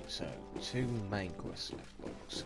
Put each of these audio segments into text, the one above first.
so 2 main quest levels.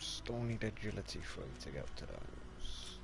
Still need agility 3 to get up to those.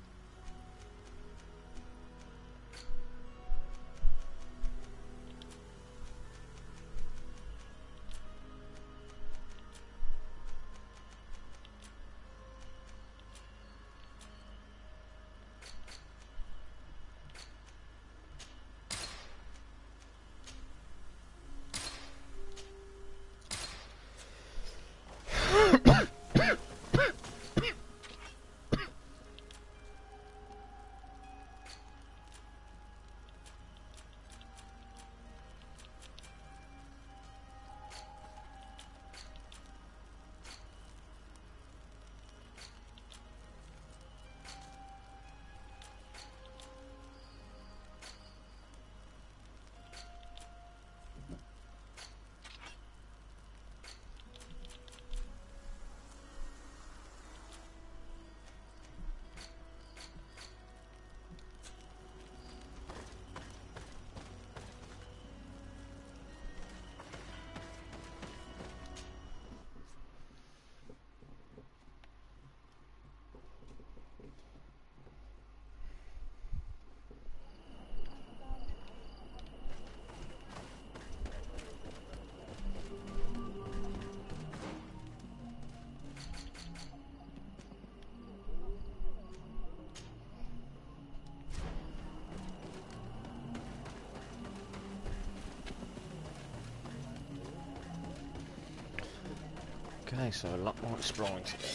Okay, so a lot more exploring to do.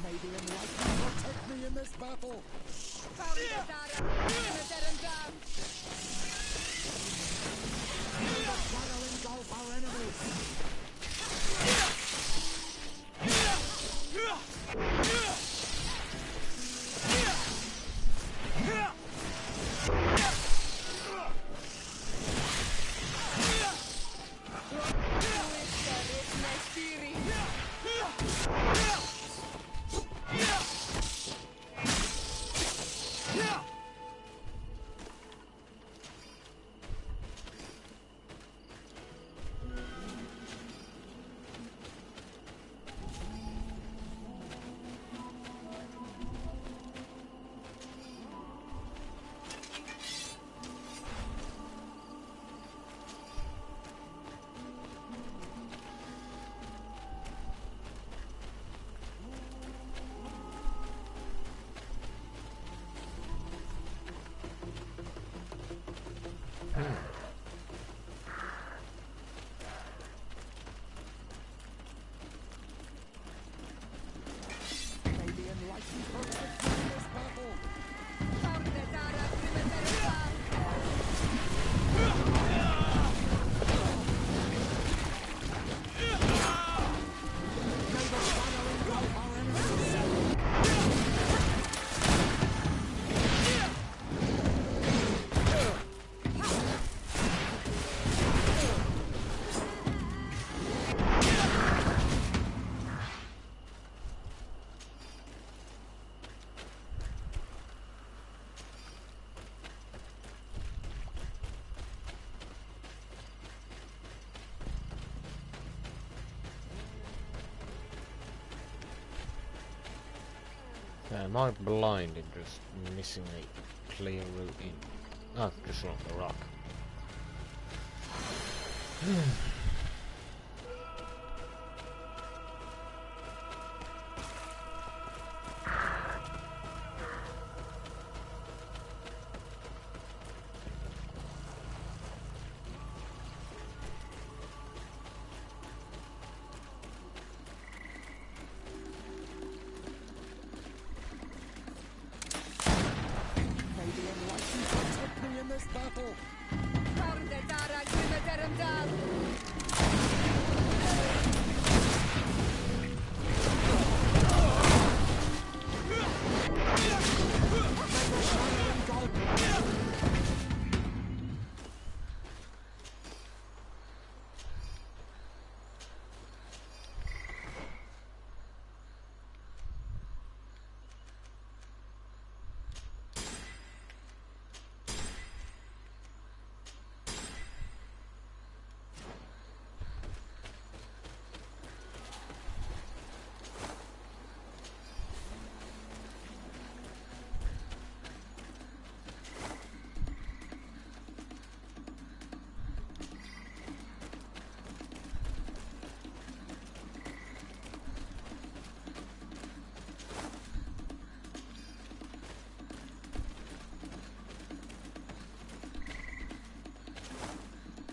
Maybe enlightenment will protect me in this battle. Fire engulf our enemies. Am I blind and just missing a clear route in? Oh, just along the rock. May the enlightened protect me in this battle.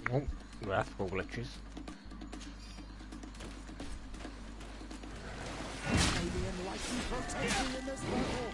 Oh, graphical glitches. May the enlightened protect me in this battle.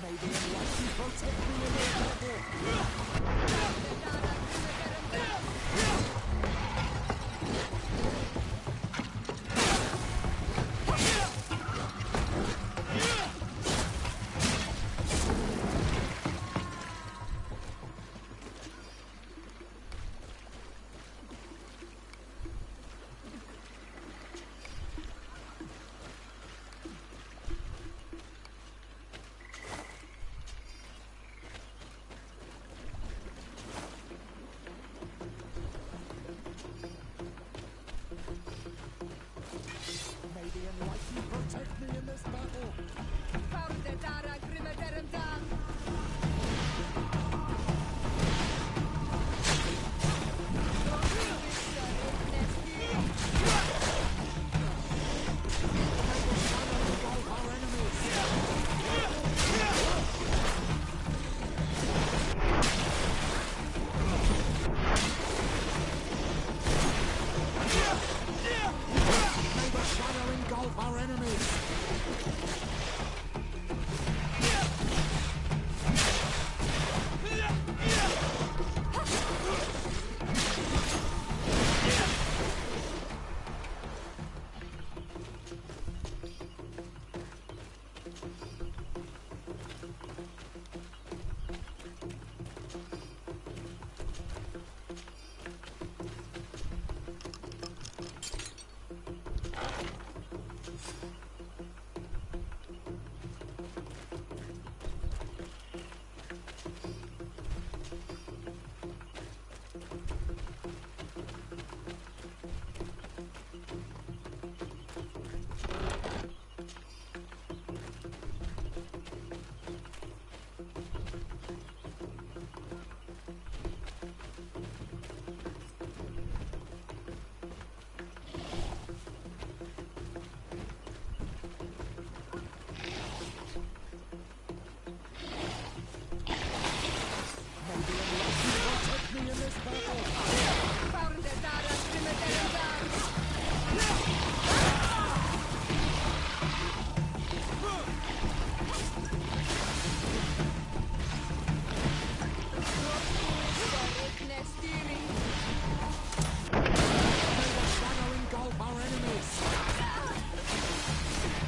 May the enlightened protect me in this battle.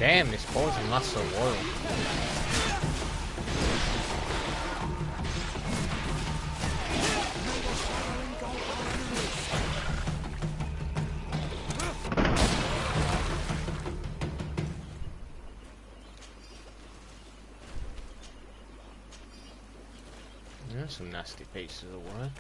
Damn, this poison lasts a while. Yeah, some nasty pieces of work.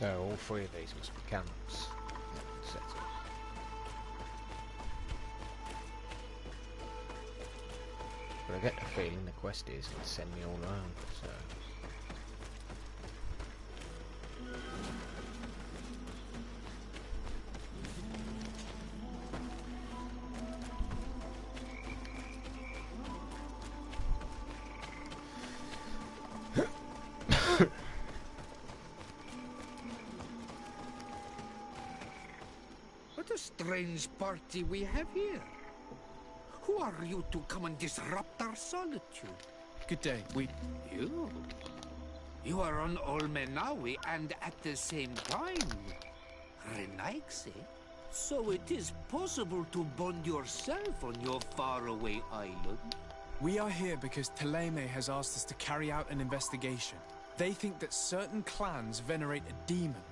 So all three of these must be camps. Set up. But I get the feeling the quest is to send me all around, so... What a strange party we have here. Who are you to come and disrupt our solitude? Good day. You are on Olmenawi and at the same time Renaigse. So it is possible to bond yourself on your faraway island? We are here because Teleme has asked us to carry out an investigation. They think that certain clans venerate a demon,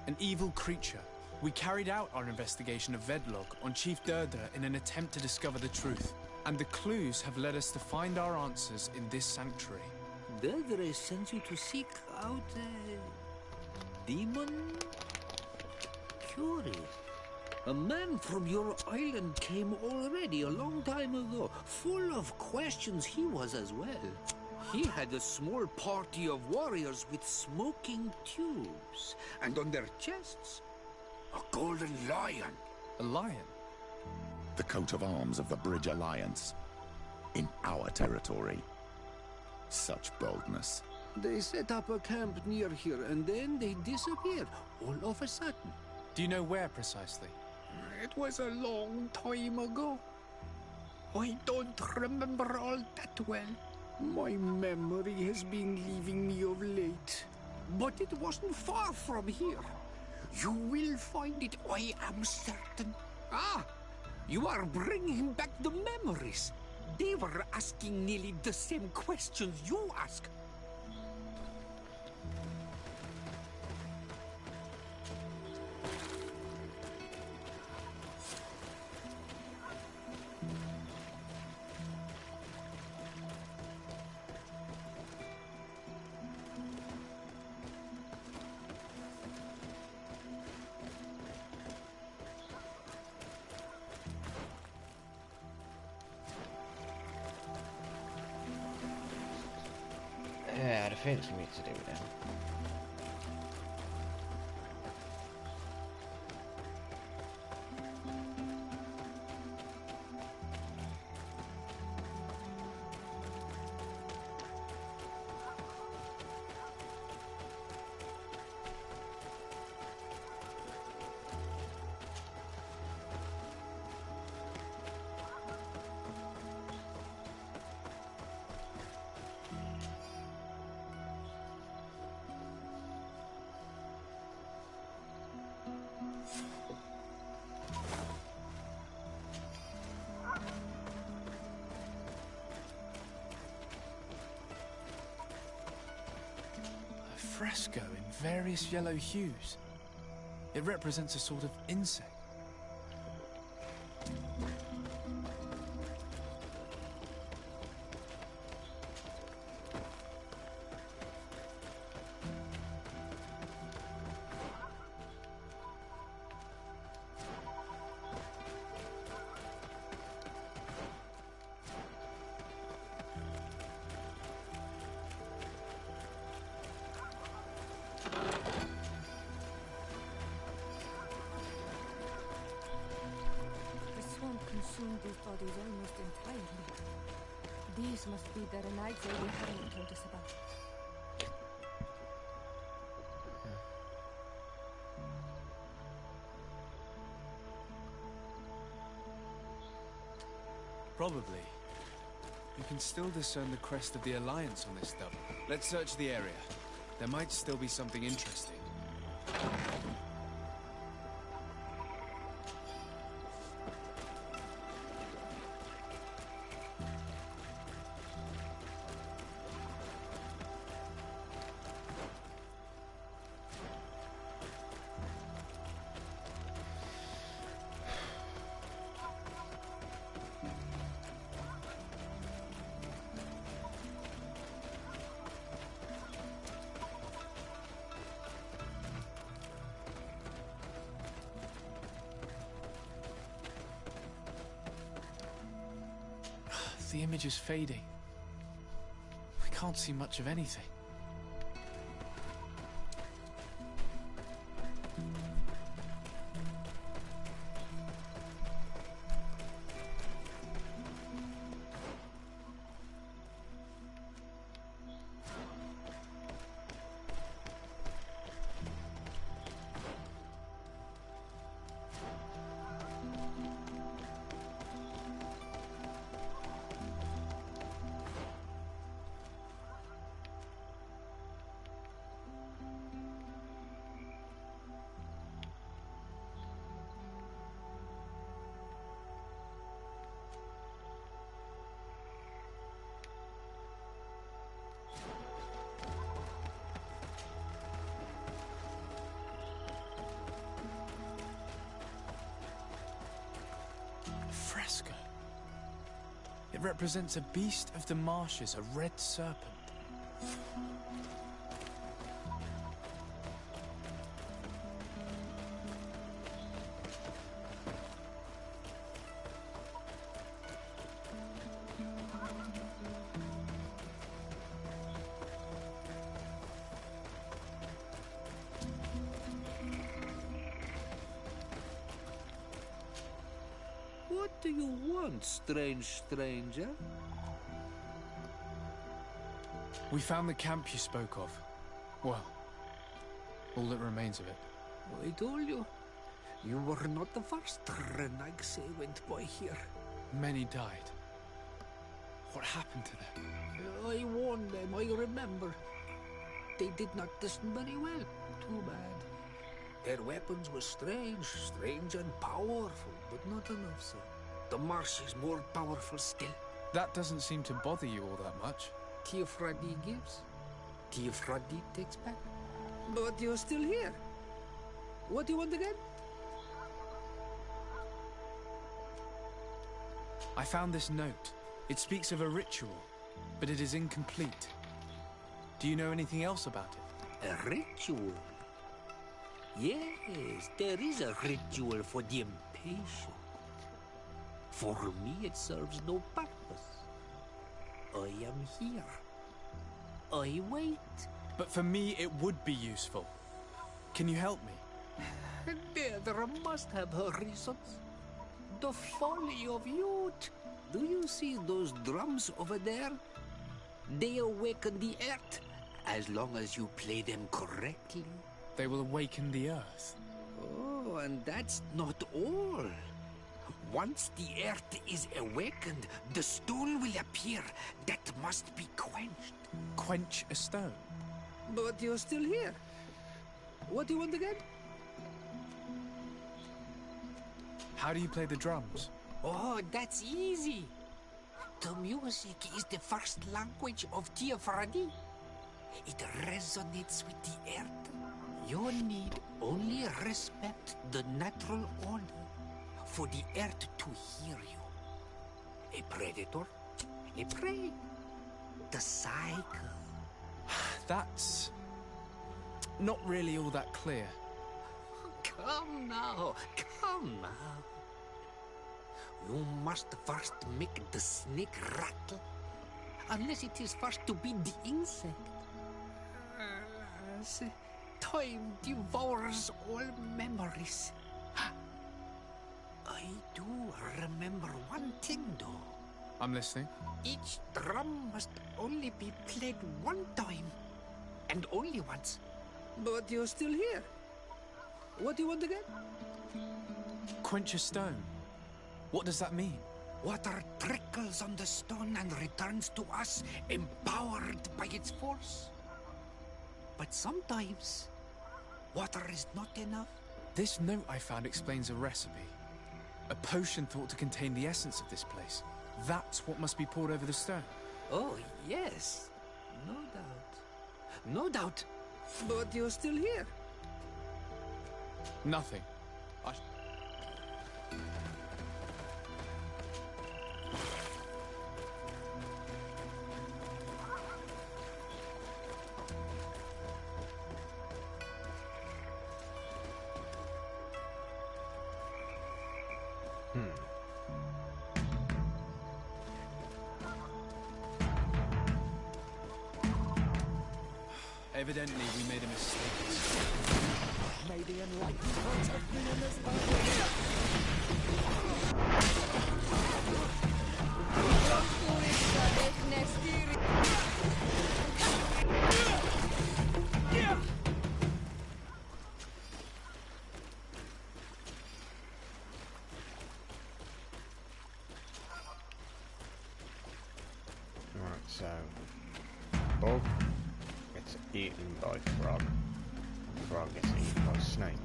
an evil creature. We carried out our investigation of Vedlog on Chief Durdra in an attempt to discover the truth. And the clues have led us to find our answers in this sanctuary. Durdra sent you to seek out a demon? Curious. A man from your island came already a long time ago. Full of questions he was as well. He had a small party of warriors with smoking tubes, and on their chests, a golden lion. A lion? The coat of arms of the Bridge Alliance. In our territory. Such boldness. They set up a camp near here, and then they disappeared, all of a sudden. Do you know where precisely? It was a long time ago. I don't remember all that well. My memory has been leaving me of late. But it wasn't far from here. You will find it, I am certain. Ah! You are bringing back the memories. They were asking nearly the same questions you ask. Yeah, the things we need to do now. Fresco in various yellow hues. It represents a sort of insect. Consumed these bodies almost entirely. These must be the Renaids they haven't told us about. Probably. You can still discern the crest of the Alliance on this double. Let's search the area. There might still be something interesting. The image is fading. I can't see much of anything. Fresco. It represents a beast of the marshes, a red serpent. do you want, strange stranger? We found the camp you spoke of. Well, all that remains of it. I told you. You were not the first Renaigse went by here. Many died. What happened to them? I warned them, I remember. They did not listen very well. Too bad. Their weapons were strange and powerful, but not enough so. The marsh is more powerful still. That doesn't seem to bother you all that much. Teofradi gives, Teofradi takes back. But you're still here. What do you want again? I found this note. It speaks of a ritual, but it is incomplete. Do you know anything else about it? A ritual? Yes, there is a ritual for the impatient. For me, it serves no purpose. I am here. I wait. But for me, it would be useful. Can you help me? There must have her reasons. The folly of youth. Do you see those drums over there? They awaken the earth, as long as you play them correctly. They will awaken the earth. Oh, and that's not all. Once the earth is awakened, the stone will appear that must be quenched. Quench a stone? But you're still here. What do you want again? How do you play the drums? Oh, that's easy. The music is the first language of Teofradi. It resonates with the earth. You need only respect the natural order for the earth to hear you. A predator, a prey. The cycle. That's not really all that clear. Come now, come now. You must first make the snake rattle, unless it is first to be the insect. Time devours all memories. I do remember one thing, though. I'm listening. Each drum must only be played one time, and only once. But you're still here. What do you want again? Quench a stone. What does that mean? Water trickles on the stone and returns to us, empowered by its force. But sometimes, water is not enough. This note I found explains a recipe. A potion thought to contain the essence of this place. That's what must be poured over the stone. Oh, yes. No doubt. No doubt. But you're still here. Nothing. Evidently, we made a mistake. May the enlightened protect me in this battle. Right, so bug gets eaten by frog. Frog gets eaten by snake.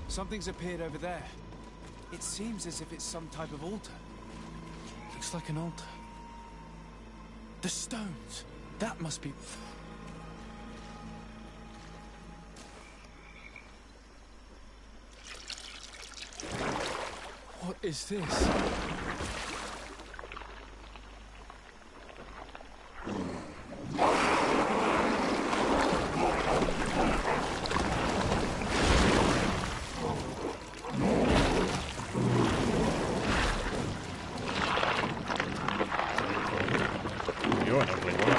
Something's appeared over there. It seems as if it's some type of altar. Looks like an altar. The stones! That must be... What is this? You're an ugly one.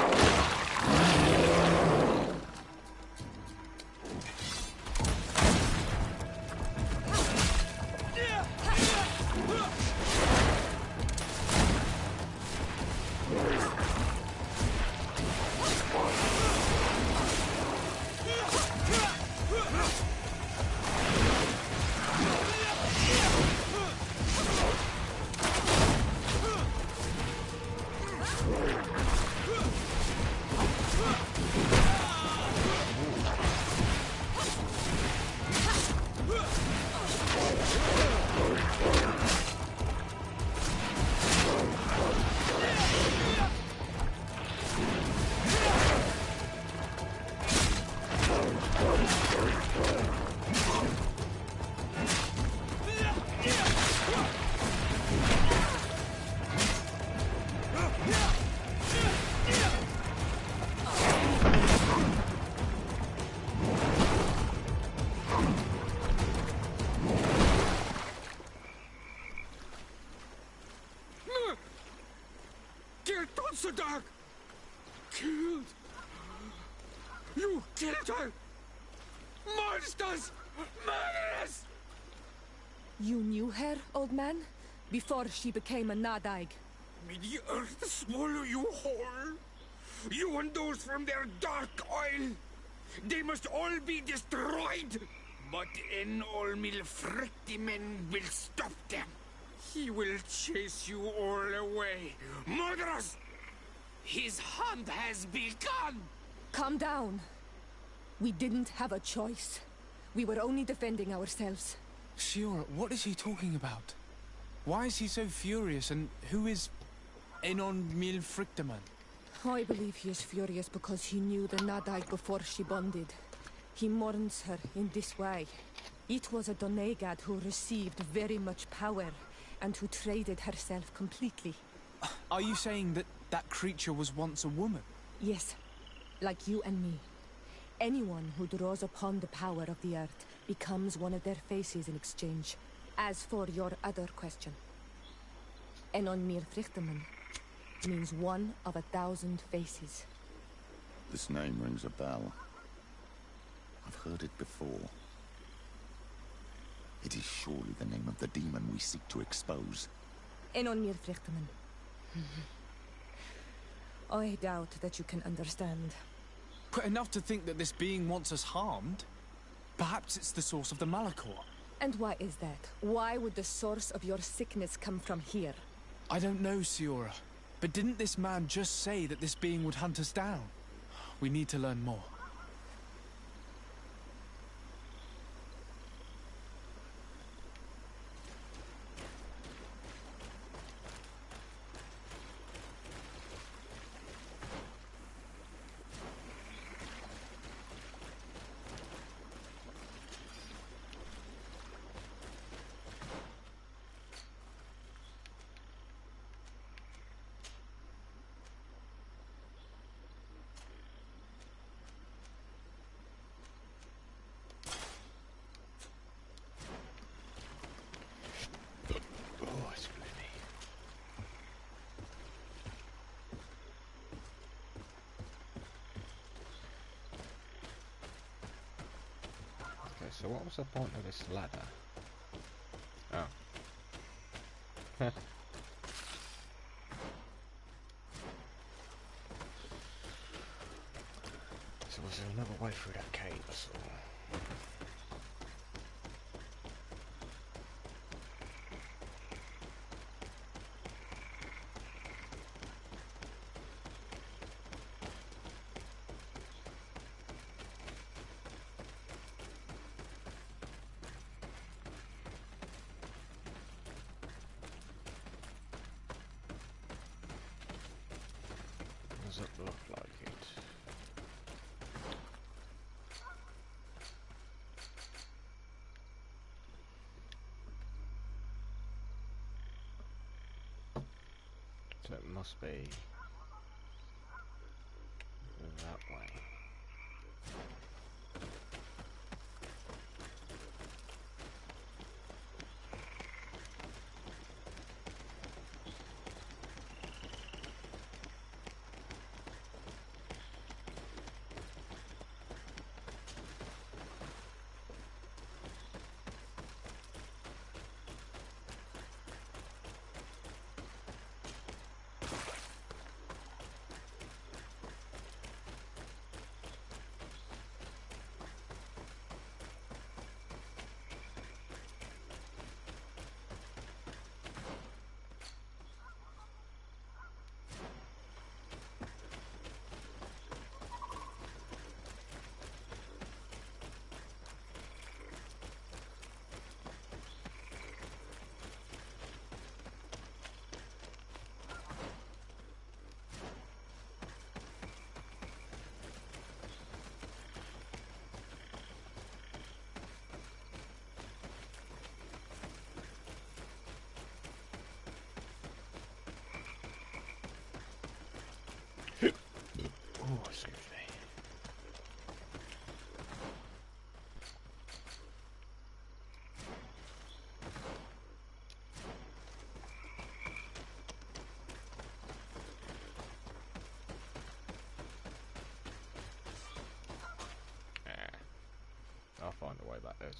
Nadag! Killed! You killed her! Monsters! Murderers! You knew her, old man? Before she became a Nadag? May the earth swallow you whole! You and those from their dark oil! They must all be destroyed! But Enol Milfrictimen will stop them. He will chase you all away. Murderers! His hunt has begun! Calm down. We didn't have a choice. We were only defending ourselves. Shiora, what is he talking about? Why is he so furious, and who is Enon Milfrictaman? I believe he is furious because he knew the Nadag before she bonded. He mourns her in this way. It was a Donegad who received very much power, and who traded herself completely. Are you saying that that creature was once a woman? Yes, like you and me. Anyone who draws upon the power of the earth becomes one of their faces in exchange. As for your other question, Enon Milfrictaman means one of 1,000 faces. This name rings a bell. I've heard it before. It is surely the name of the demon we seek to expose. Enon Milfrictaman. I doubt that you can understand. But enough to think that this being wants us harmed? Perhaps it's the source of the Malachor. And why is that? Why would the source of your sickness come from here? I don't know, Shiora. But didn't this man just say that this being would hunt us down? We need to learn more. Oh, excuse me. Okay, so what was the point of this ladder? Oh. So was there another way through that cave or so? Does it look like it? So it must be that way.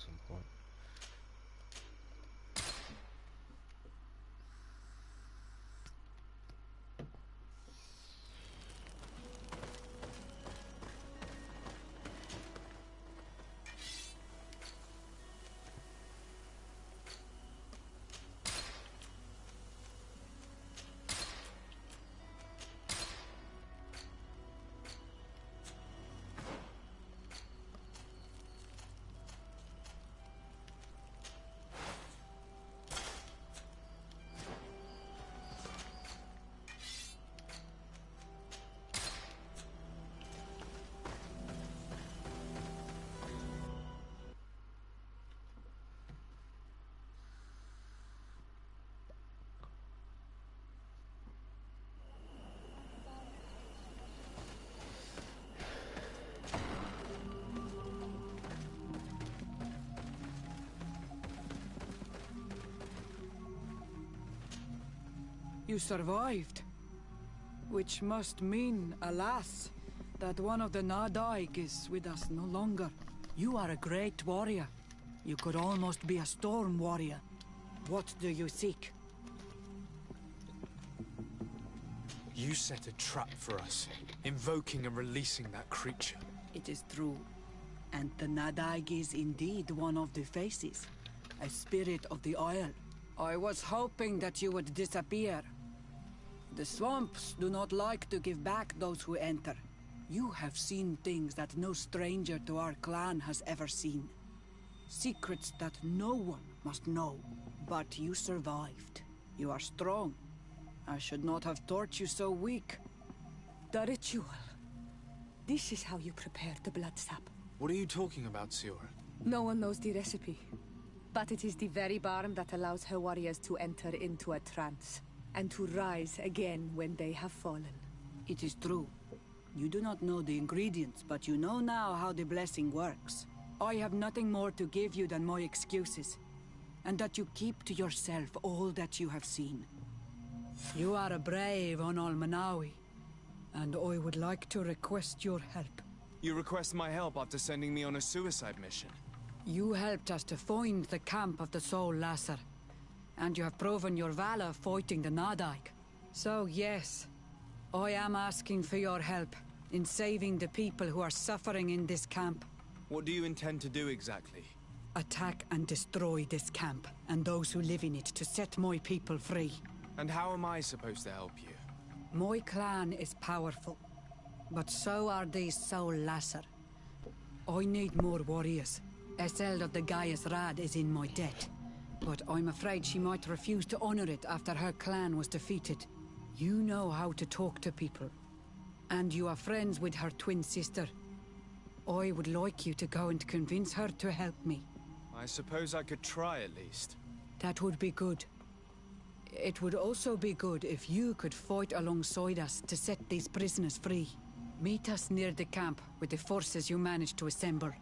some point. You survived. Which must mean, alas, that one of the Nadaig is with us no longer. You are a great warrior. You could almost be a storm warrior. What do you seek? You set a trap for us, invoking and releasing that creature. It is true. And the Nadaig is indeed one of the faces. A spirit of the Isle. I was hoping that you would disappear. The swamps do not like to give back those who enter. You have seen things that no stranger to our clan has ever seen. Secrets that no one must know. But you survived. You are strong. I should not have thought you so weak. The ritual. This is how you prepare the blood sap. What are you talking about, Siora? No one knows the recipe. But it is the very barm that allows her warriors to enter into a trance, and to rise again when they have fallen. It is true. You do not know the ingredients, but you know now how the blessing works. I have nothing more to give you than my excuses, and that you keep to yourself all that you have seen. You are a brave on Almanawi, and I would like to request your help. You request my help after sending me on a suicide mission? You helped us to find the camp of the Soul Lasser, and you have proven your valor fighting the Nadaig. So yes, I am asking for your help in saving the people who are suffering in this camp. What do you intend to do exactly? Attack and destroy this camp, and those who live in it, to set my people free. And how am I supposed to help you? My clan is powerful, but so are these Soul Lasser. I need more warriors. Eseld of the Gaius Rad is in my debt, but I'm afraid she might refuse to honor it after her clan was defeated. You know how to talk to people, and you are friends with her twin sister. I would like you to go and convince her to help me. I suppose I could try at least. That would be good. It would also be good if you could fight alongside us to set these prisoners free. Meet us near the camp with the forces you managed to assemble.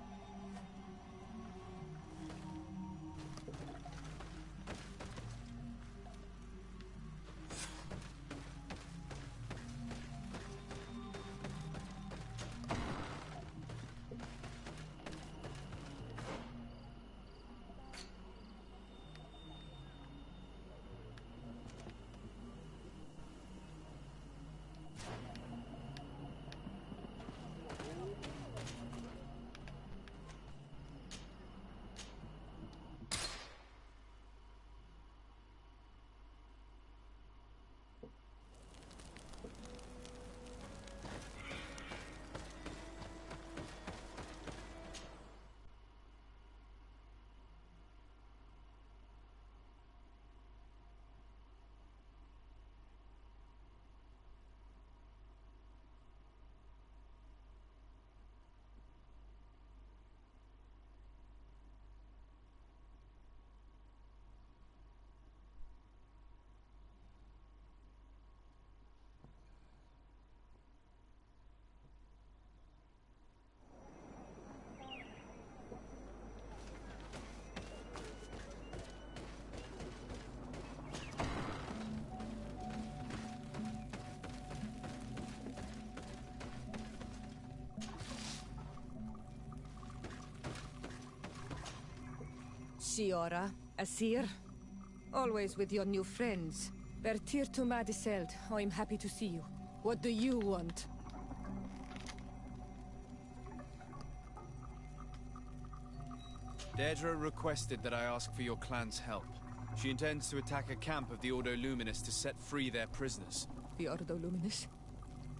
Shiora, Asir. Always with your new friends. Bertir to Madiseld, I'm happy to see you. What do you want? Deirdre requested that I ask for your clan's help. She intends to attack a camp of the Ordo Luminous to set free their prisoners. The Ordo Luminous?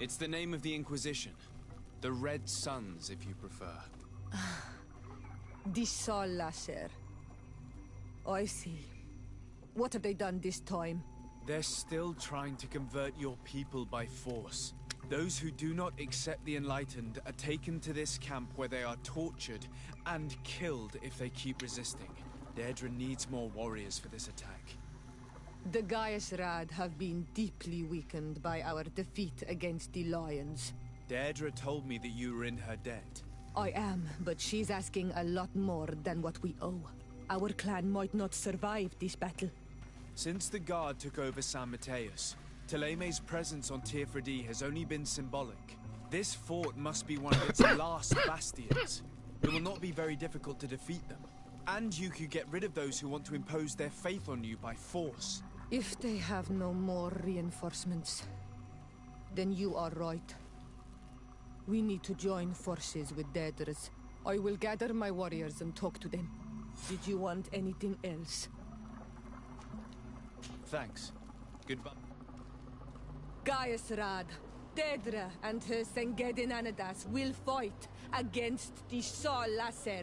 It's the name of the Inquisition. The Red Suns, if you prefer. The Sol Lasser. I see. What have they done this time? They're still trying to convert your people by force. Those who do not accept the Enlightened are taken to this camp where they are tortured and killed if they keep resisting. Deirdre needs more warriors for this attack. The Gaius Rad have been deeply weakened by our defeat against the Lions. Deirdre told me that you were in her debt. I am, but she's asking a lot more than what we owe. Our clan might not survive this battle. Since the Guard took over San Mateus, Theleme's presence on Tirfredi has only been symbolic. This fort must be one of its last bastions. It will not be very difficult to defeat them. And you could get rid of those who want to impose their faith on you by force. If they have no more reinforcements, then you are right. We need to join forces with Daedras. I will gather my warriors and talk to them. Did you want anything else? Thanks. Goodbye. Gaius Rad, Daedra and her Sengedin Anadas will fight against the Sol Lasser,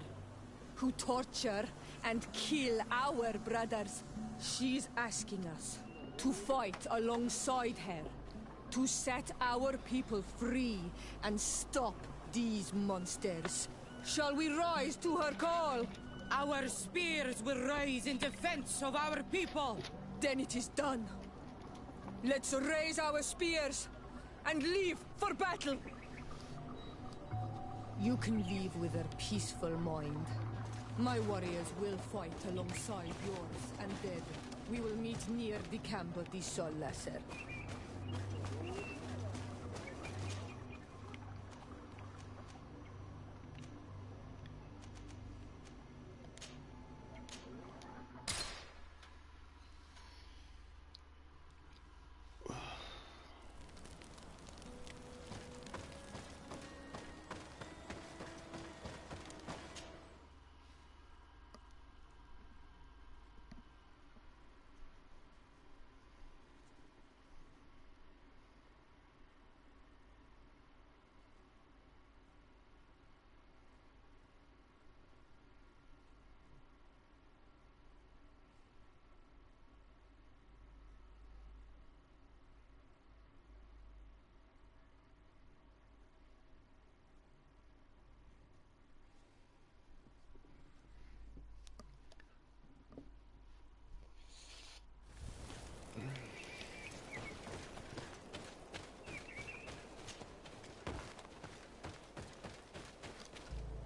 who torture and kill our brothers. She's asking us to fight alongside her, to set our people free and stop these monsters. Shall we rise to her call? Our spears will rise in defense of our people. Then it is done. Let's raise our spears and leave for battle. You can leave with a peaceful mind. My warriors will fight alongside yours and dead. We will meet near the camp of the Sol Lasser.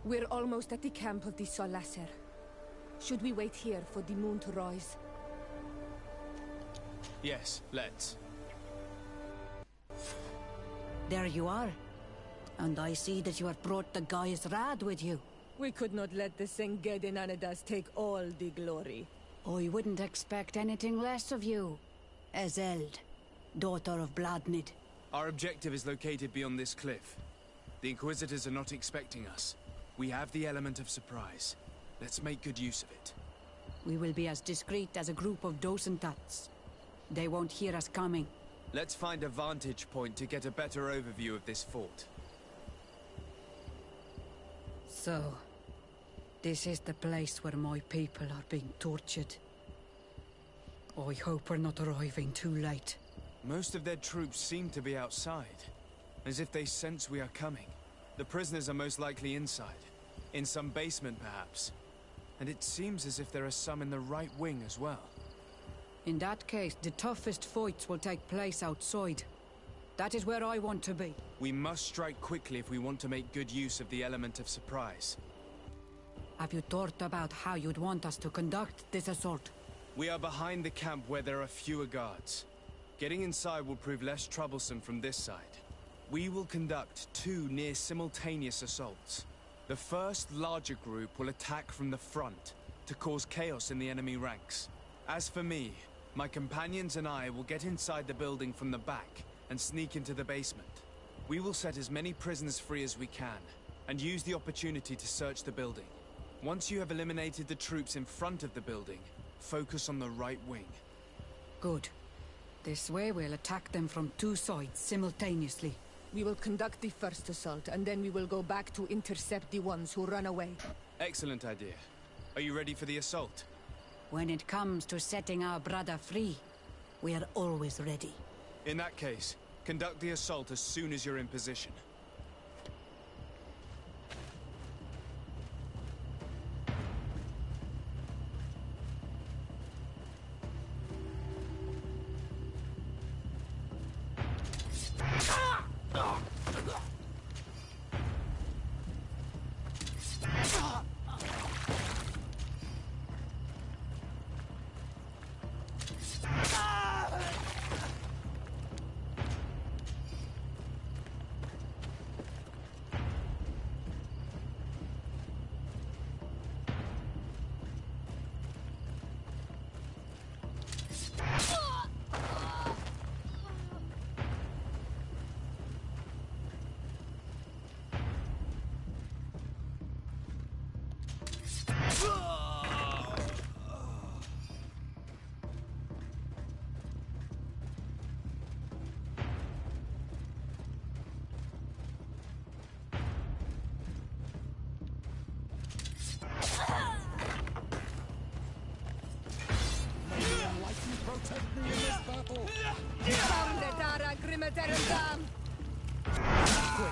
We're almost at the camp of the Sol Lasser. Should we wait here for the moon to rise? Yes, let's. There you are. And I see that you have brought the Gaius Rad with you. We could not let the Sengedin Anadas take all the glory. I wouldn't expect anything less of you. Ezeld, daughter of Bladnid. Our objective is located beyond this cliff. The Inquisitors are not expecting us. We have the element of surprise. Let's make good use of it. We will be as discreet as a group of Dosentats. They won't hear us coming. Let's find a vantage point to get a better overview of this fort. So, this is the place where my people are being tortured. I hope we're not arriving too late. Most of their troops seem to be outside, as if they sense we are coming. The prisoners are most likely inside, in some basement perhaps. And it seems as if there are some in the right wing as well. In that case, the toughest fights will take place outside. That is where I want to be. We must strike quickly if we want to make good use of the element of surprise. Have you thought about how you'd want us to conduct this assault? We are behind the camp where there are fewer guards. Getting inside will prove less troublesome from this side. We will conduct two near-simultaneous assaults. The first larger group will attack from the front, to cause chaos in the enemy ranks. As for me, my companions and I will get inside the building from the back and sneak into the basement. We will set as many prisoners free as we can, and use the opportunity to search the building. Once you have eliminated the troops in front of the building, focus on the right wing. Good. This way we'll attack them from two sides simultaneously. We will conduct the first assault, and then we will go back to intercept the ones who run away. Excellent idea. Are you ready for the assault? When it comes to setting our brother free, we are always ready. In that case, conduct the assault as soon as you're in position. Quick!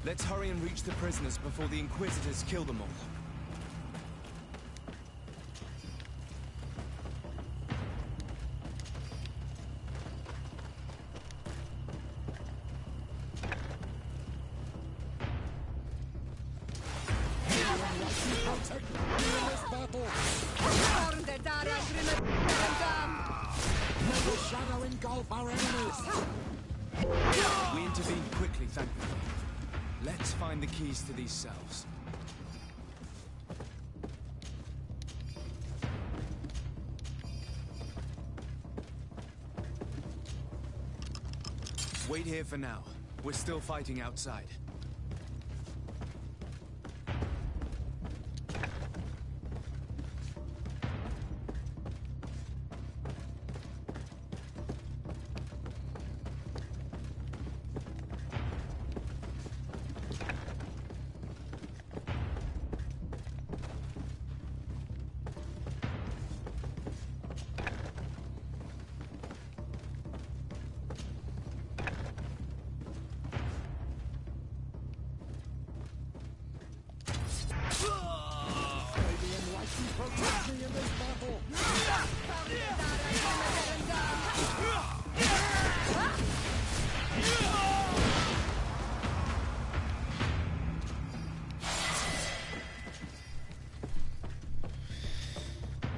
Let's hurry and reach the prisoners before the Inquisitors kill them all. We intervened quickly, thankfully. Let's find the keys to these cells. Wait here for now. We're still fighting outside.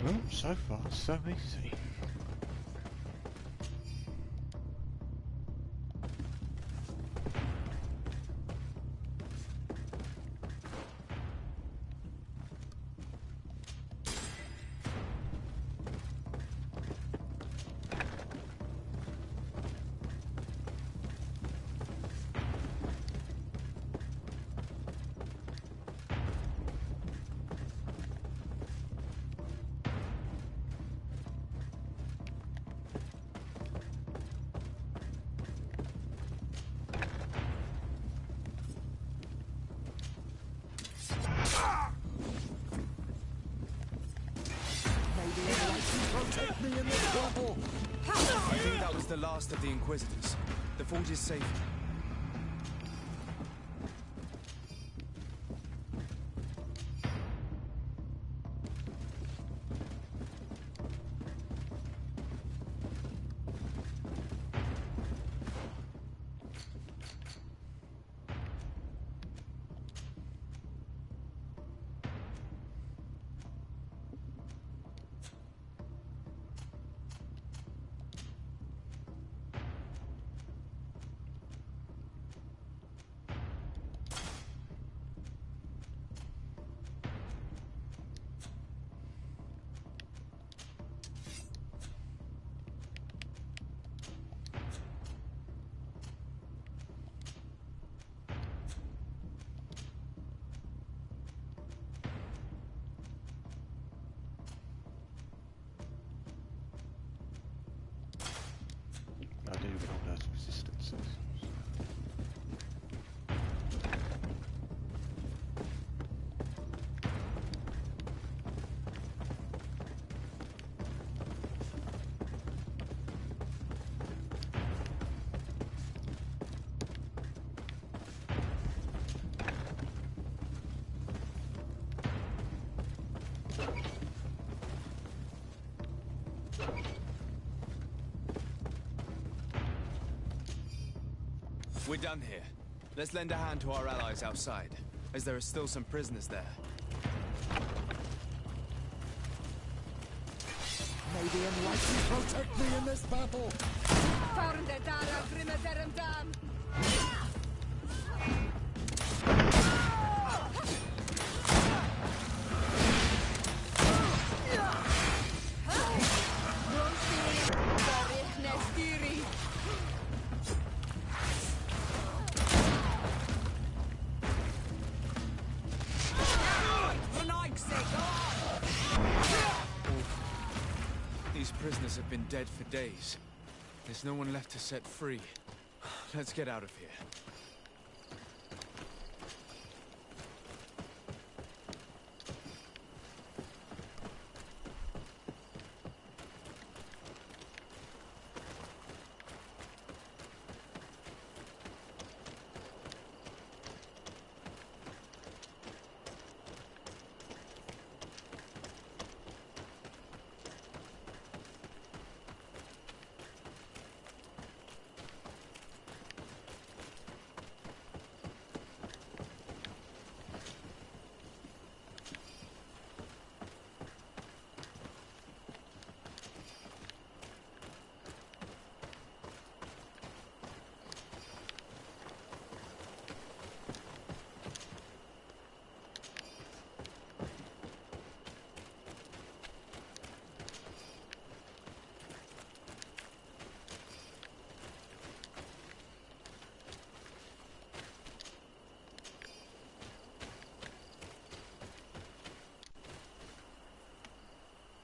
Well, so far, so easy. I think that was the last of the Inquisitors. The fort is safe. We're done here. Let's lend a hand to our allies outside, as there are still some prisoners there. May the Enlightened protect me in this battle! These prisoners have been dead for days. There's no one left to set free. Let's get out of here.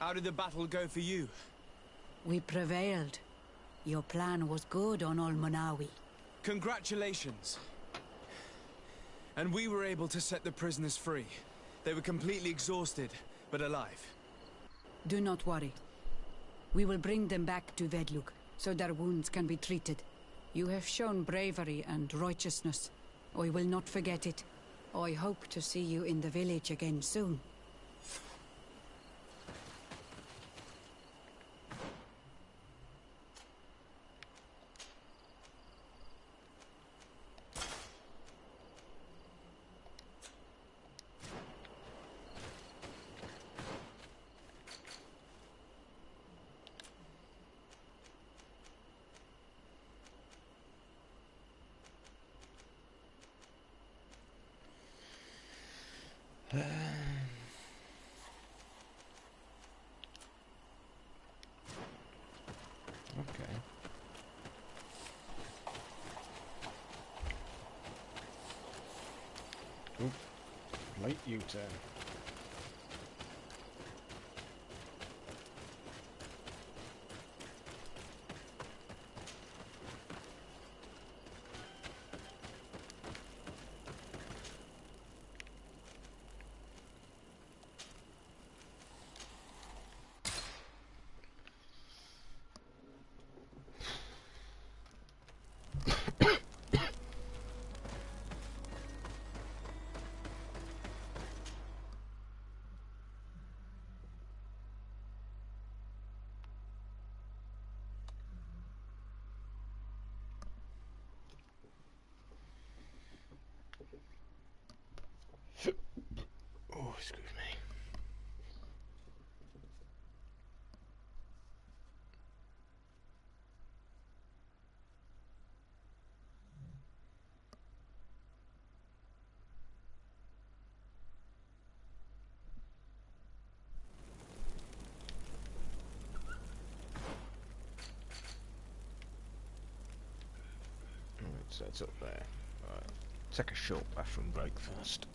How did the battle go for you? We prevailed. Your plan was good on Olmanawi. Congratulations. And we were able to set the prisoners free. They were completely exhausted, but alive. Do not worry. We will bring them back to Vedlug, so their wounds can be treated. You have shown bravery and righteousness. I will not forget it. I hope to see you in the village again soon. Okay. Oop. Late U-turn. Oh, excuse me. Right, so it's up there. Right. Take a short bathroom break first.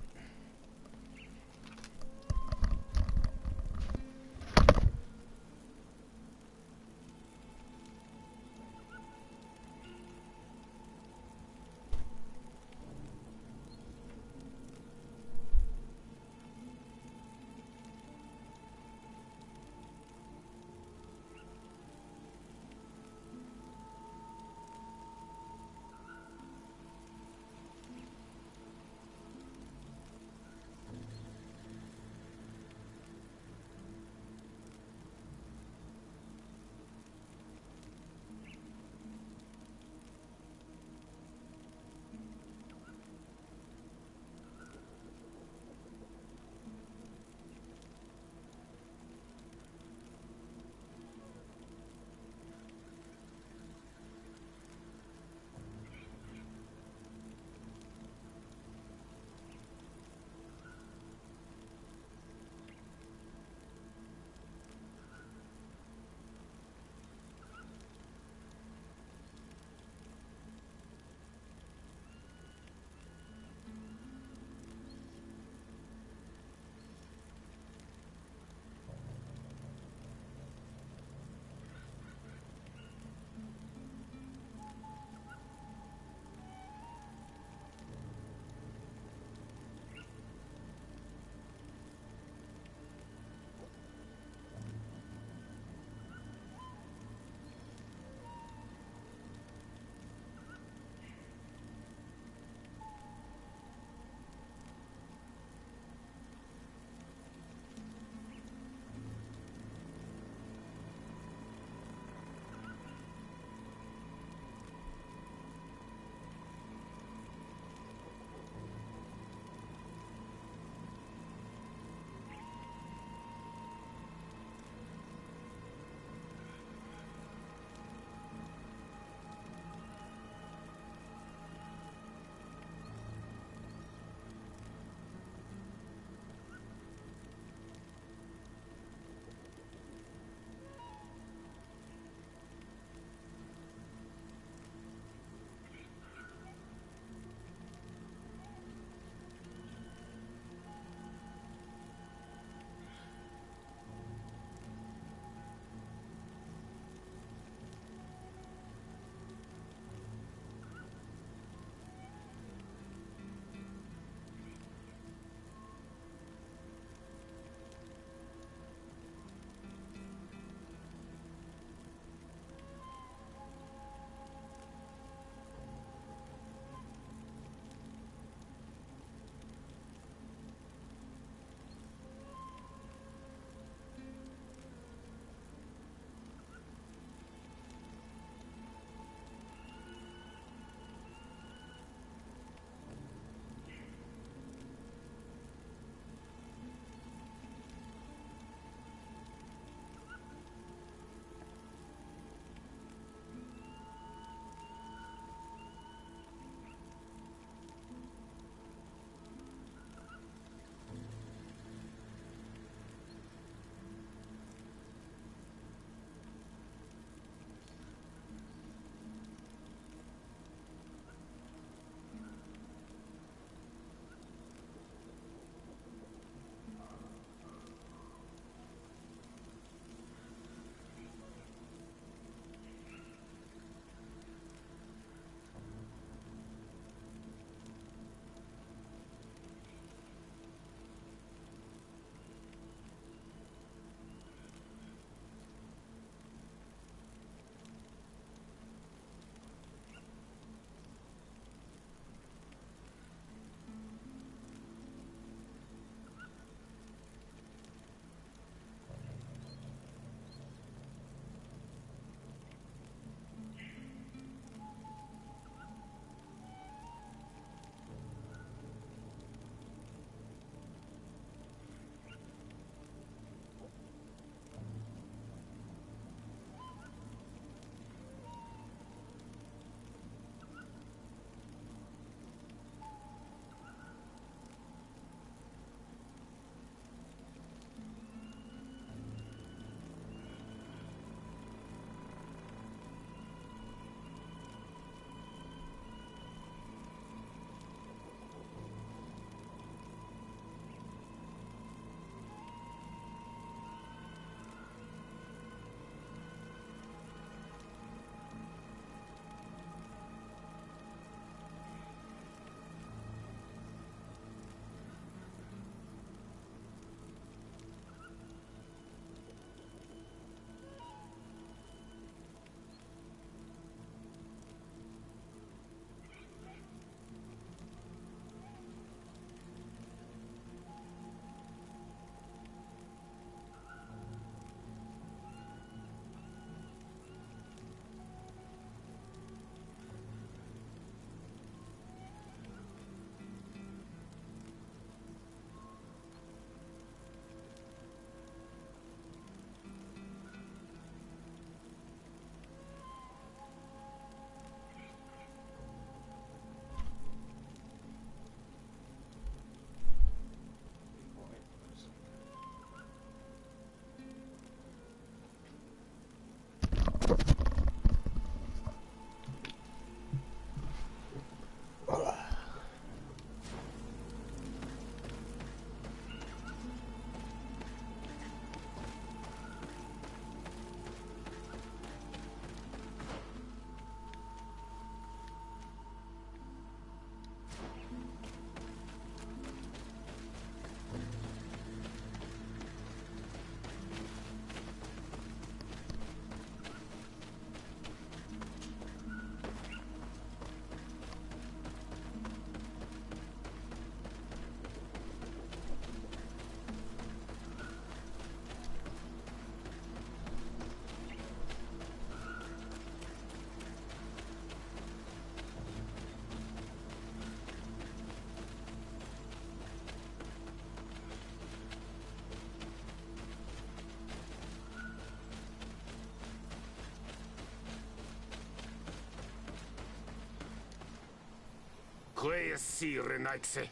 Quaesi, Renaigse.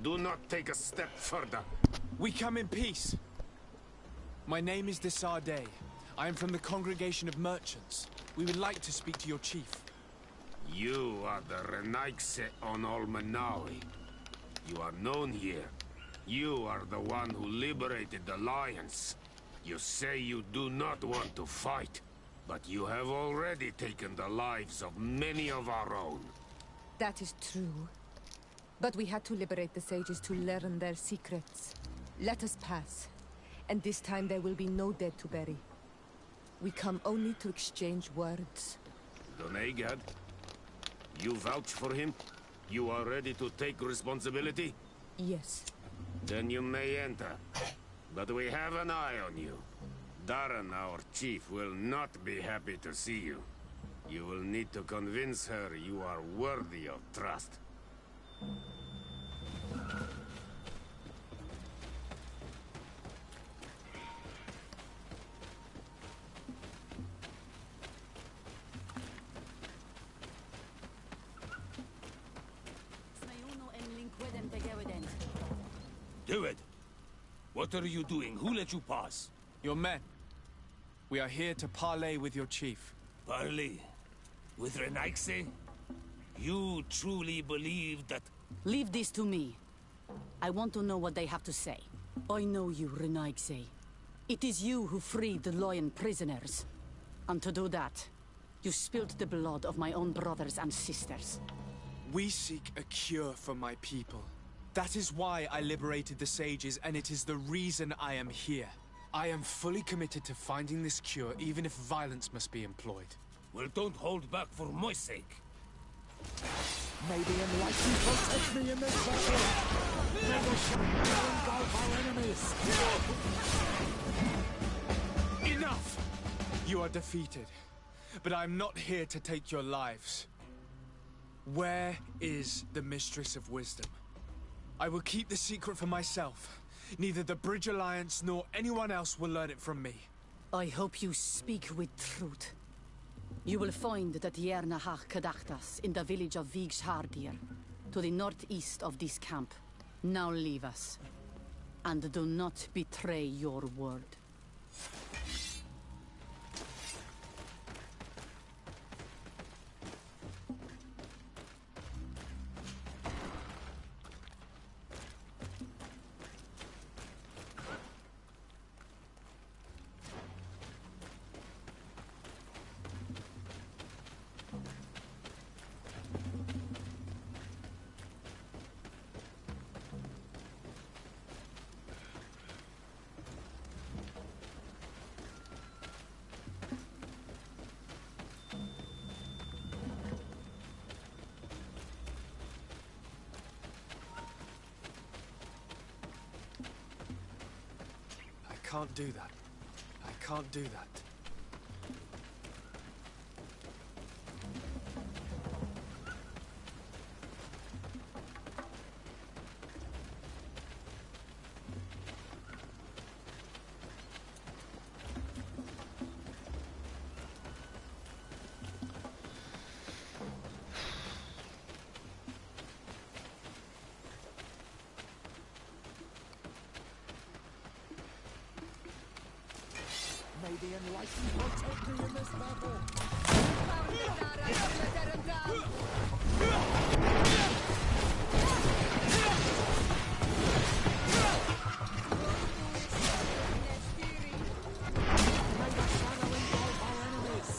Do not take a step further. We come in peace. My name is Desarde. I am from the Congregation of Merchants. We would like to speak to your chief. You are the Renaigse on Olmanawi. You are known here. You are the one who liberated the Lions. You say you do not want to fight, but you have already taken the lives of many of our own. That is true. But we had to liberate the sages to learn their secrets. Let us pass. And this time there will be no dead to bury. We come only to exchange words. Donegad, you vouch for him? You are ready to take responsibility? Yes. Then you may enter. But we have an eye on you. Darren, our chief, will not be happy to see you. You will need to convince her you are worthy of trust. Do it! What are you doing? Who let you pass? Your men. We are here to parley with your chief. Parley? With Renaigse? You truly believe that... Leave this to me. I want to know what they have to say. I know you, Renaigse. It is you who freed the Lion prisoners. And to do that, you spilled the blood of my own brothers and sisters. We seek a cure for my people. That is why I liberated the sages, and it is the reason I am here. I am fully committed to finding this cure, even if violence must be employed. Well, don't hold back for my sake. May the enlightened protect me in this battle! May the shadow engulf our enemies! Enough! You are defeated, but I am not here to take your lives. Where is the Mistress of Wisdom? I will keep the secret for myself. Neither the Bridge Alliance nor anyone else will learn it from me. I hope you speak with truth. You will find that Yernahach Kadachtas in the village of Vigshardir, to the northeast of this camp. Now leave us. And do not betray your word. I can't do that. I can't do that. May the enlightened protect me in this battle! May the shadow engulf our enemies!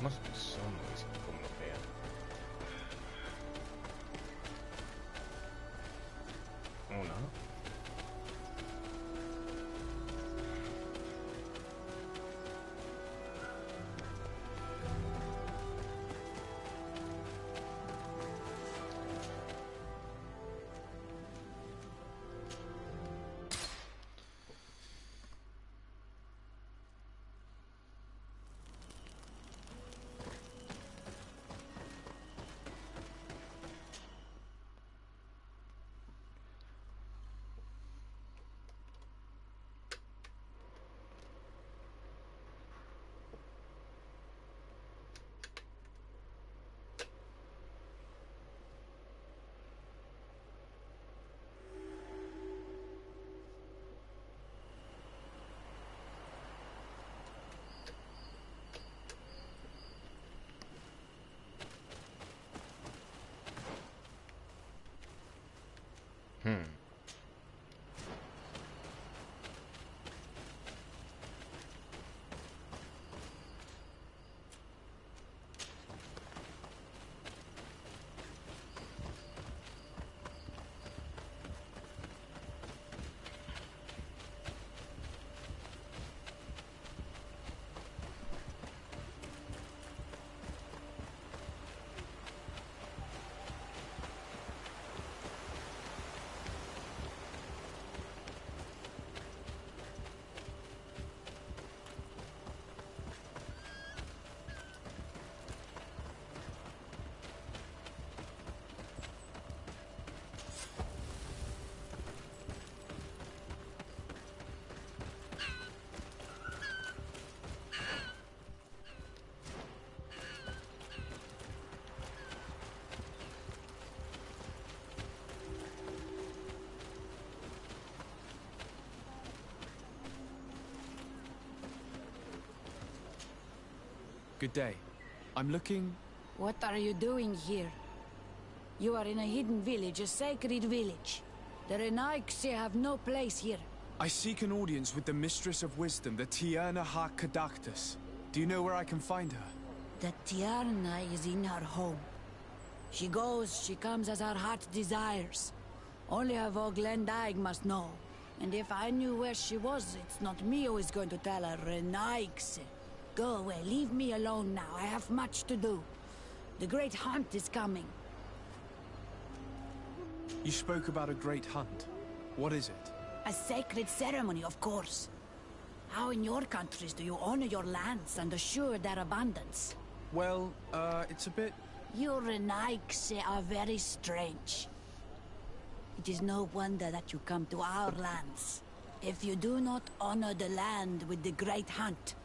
Måste bli sån vi ska komma fel. Oh no. Good day. I'm looking... What are you doing here? You are in a hidden village, a sacred village. The Renaigse have no place here. I seek an audience with the Mistress of Wisdom, the Tierna ha Kadactus. Do you know where I can find her? The Tierna is in her home. She goes, she comes as her heart desires. Only her Voglendaig must know. And if I knew where she was, it's not me who is going to tell her, Renaigse. Go away, leave me alone now. I have much to do. The great hunt is coming. You spoke about a great hunt. What is it? A sacred ceremony, of course. How in your countries do you honor your lands and assure their abundance? Well, it's a bit... You Renaigse are very strange. It is no wonder that you come to our lands. If you do not honor the land with the great hunt,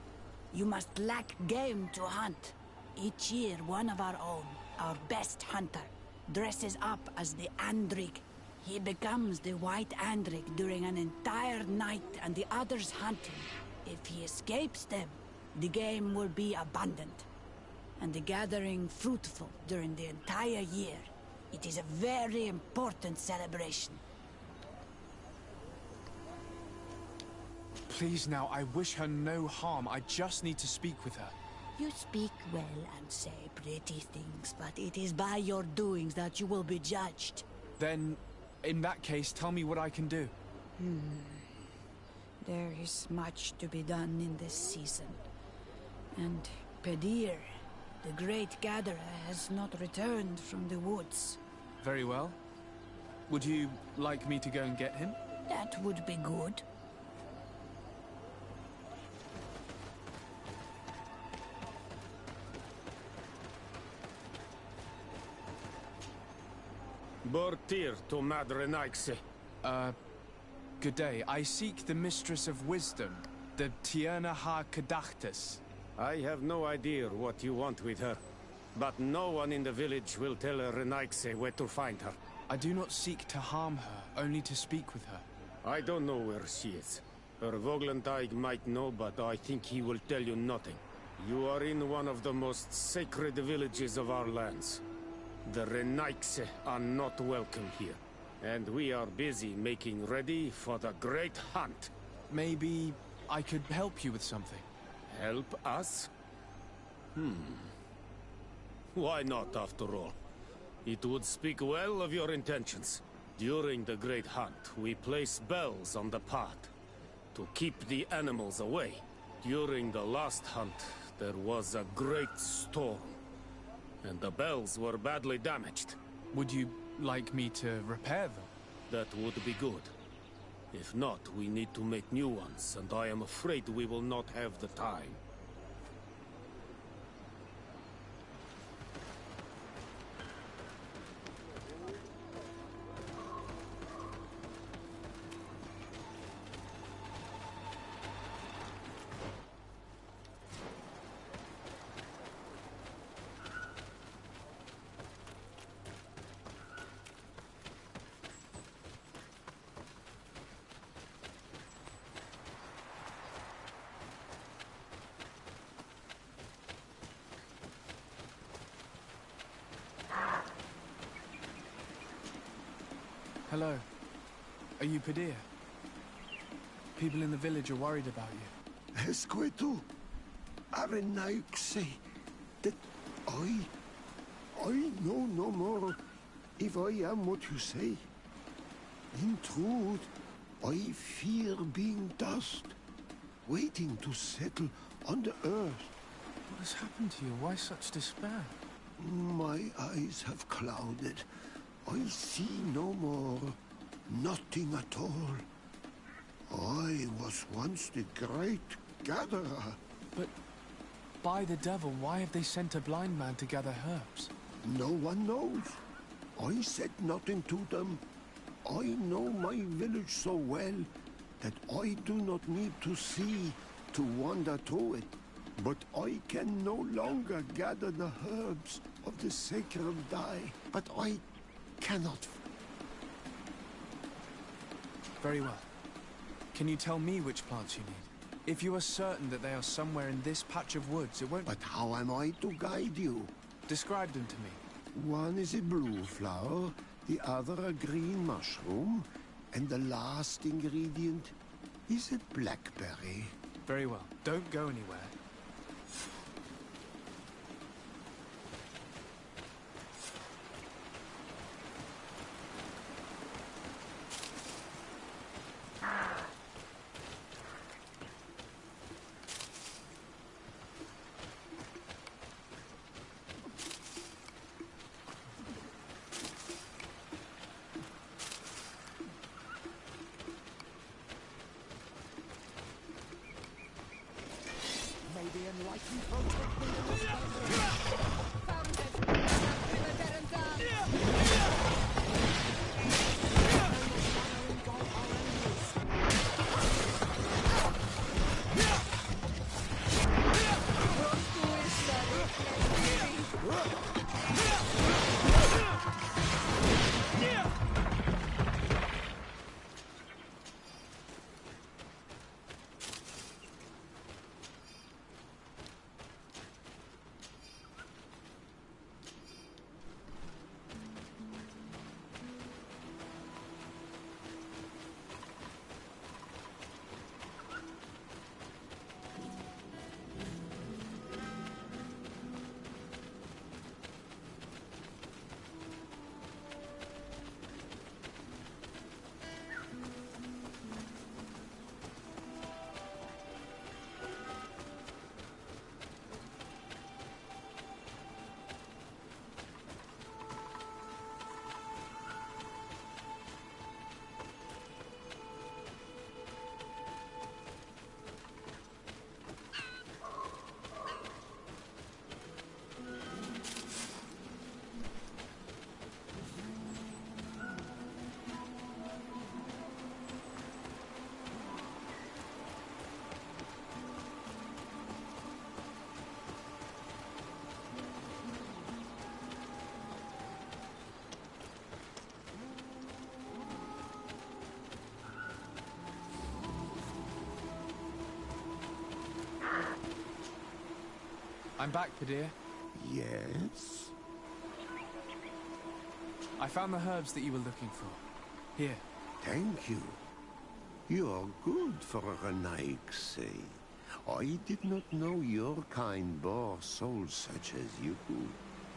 you must lack game to hunt. Each year, one of our own, our best hunter, dresses up as the Andrig. He becomes the White Andrig during an entire night and the others hunt him. If he escapes them, the game will be abundant, and the gathering fruitful during the entire year. It is a very important celebration. Please now, I wish her no harm. I just need to speak with her. You speak well and say pretty things, but it is by your doings that you will be judged. Then, in that case, tell me what I can do. There is much to be done in this season. And Pedir, the great gatherer, has not returned from the woods. Very well. Would you like me to go and get him? That would be good. Bortir to Madre Naikse. Good day. I seek the Mistress of Wisdom, the Tierna ha Kadactus. I have no idea what you want with her, but no one in the village will tell Renaigse where to find her. I do not seek to harm her, only to speak with her. I don't know where she is. Her Voglendaig might know, but I think he will tell you nothing. You are in one of the most sacred villages of our lands. The Renaigse are not welcome here, and we are busy making ready for the great hunt. Maybe I could help you with something. Help us? Why not, after all? It would speak well of your intentions. During the Great Hunt, we place bells on the path to keep the animals away. During the last hunt, there was a great storm, and the bells were badly damaged. Would you like me to repair them? That would be good. If not, we need to make new ones, and I am afraid we will not have the time. Hello. Are you Padilla? People in the village are worried about you. Esqueto, Arenaik say that I know no more if I am what you say. In truth, I fear being dust, waiting to settle on the earth. What has happened to you? Why such despair? My eyes have clouded. I see no more. Nothing at all. I was once the great gatherer. But by the devil, why have they sent a blind man to gather herbs? No one knows. I said nothing to them. I know my village so well that I do not need to see to wander through it. But I can no longer gather the herbs of the sacred dye. But I cannot. Very well. Can you tell me which plants you need? If you are certain that they are somewhere in this patch of woods, it won't... But how am I to guide you? Describe them to me. One is a blue flower, the other a green mushroom, and the last ingredient is a blackberry. Very well. Don't go anywhere. I'm back, Padilla. Yes? I found the herbs that you were looking for. Here. Thank you. You are good for a Naikse. I did not know your kind bore souls such as you.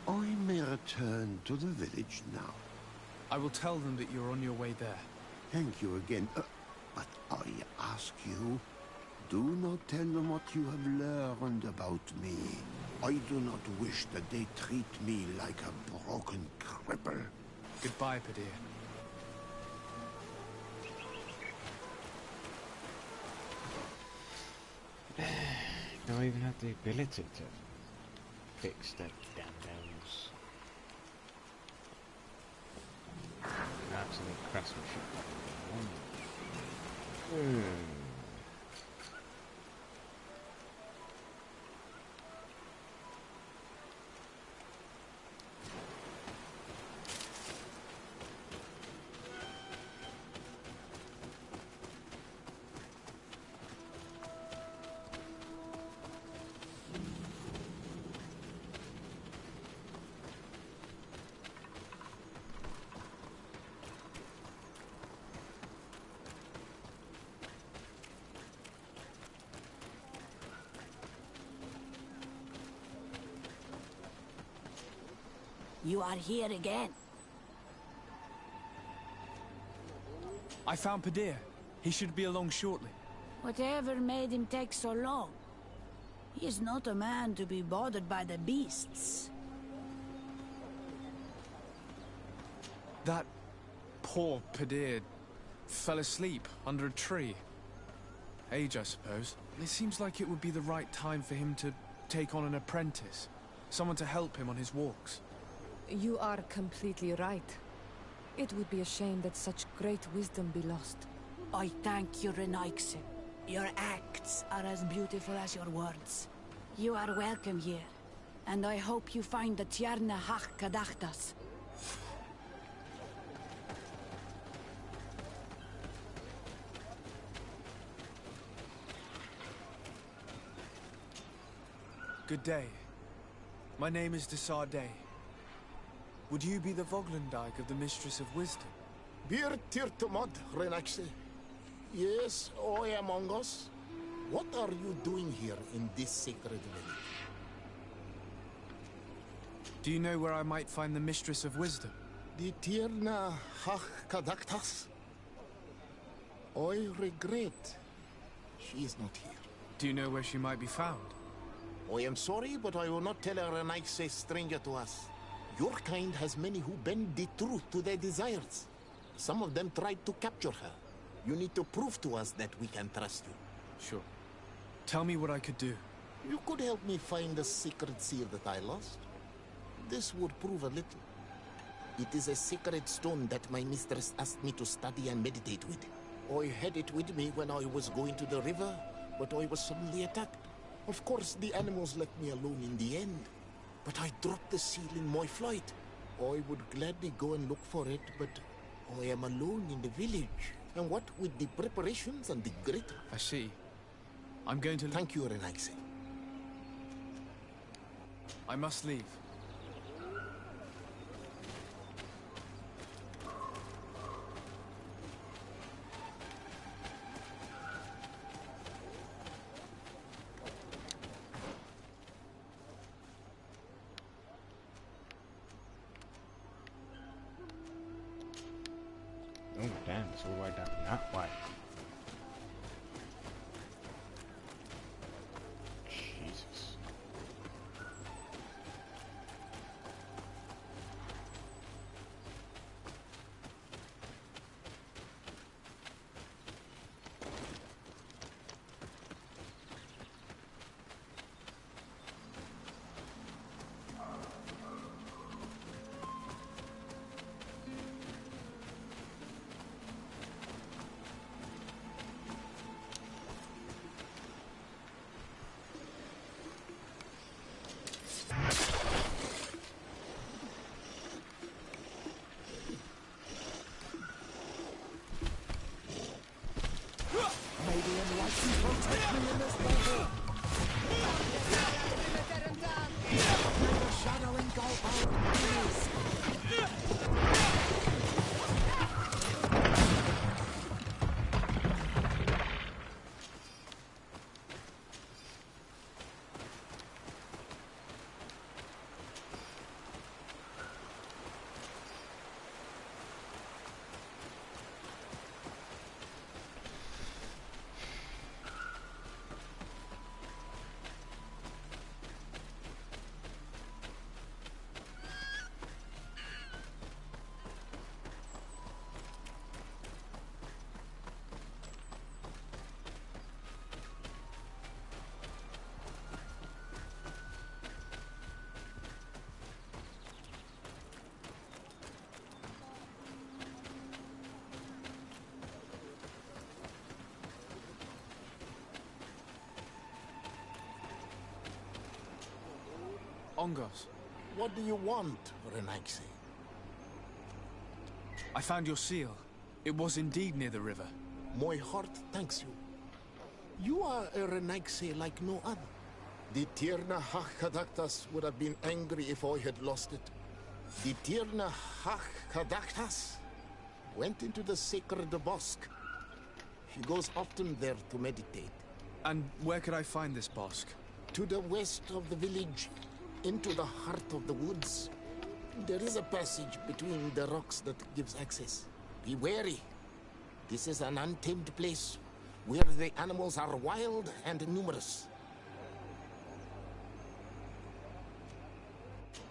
I may return to the village now. I will tell them that you're on your way there. Thank you again. But I ask you, do not tell them what you have learned about me. I do not wish that they treat me like a broken cripple. Goodbye, Padir. Do I even have the ability to fix the damn bells? An absolute craftsmanship. You are here again. I found Padir. He should be along shortly. Whatever made him take so long? He is not a man to be bothered by the beasts. That poor Padir fell asleep under a tree. Age, I suppose. It seems like it would be the right time for him to take on an apprentice. Someone to help him on his walks. You are completely right. It would be a shame that such great wisdom be lost. I thank you, Renaikse. Your acts are as beautiful as your words. You are welcome here, and I hope you find the Tierna Hach Kadachtas. Good day. My name is Desardet. Would you be the Voglendijk of the Mistress of Wisdom? Bir Tirtumad, Renaxe. Yes, I am among us. What are you doing here in this sacred village? Do you know where I might find the Mistress of Wisdom? The Tierna Hach Kadaktas? I regret. She is not here. Do you know where she might be found? I am sorry, but I will not tell a Renaxe stranger to us. Your kind has many who bend the truth to their desires. Some of them tried to capture her. You need to prove to us that we can trust you. Sure. Tell me what I could do. You could help me find the sacred seal that I lost. This would prove a little. It is a sacred stone that my mistress asked me to study and meditate with. I had it with me when I was going to the river, but I was suddenly attacked. Of course, the animals left me alone in the end. But I dropped the seal in my flight. I would gladly go and look for it, but I am alone in the village. And what with the preparations and the great... I see. I'm going to... Thank you, Renaxe. I must leave. Oh damn, it's all the way down that way. Jesus. Ongos. What do you want, Renaigse? I found your seal. It was indeed near the river. My heart thanks you. You are a Renaigse like no other. The Tierna Hachkadaktas would have been angry if I had lost it. The Tierna Hachkadaktas went into the sacred bosque. She goes often there to meditate. And where could I find this bosque? To the west of the village, into the heart of the woods. There is a passage between the rocks that gives access. Be wary. This is an untamed place, where the animals are wild and numerous.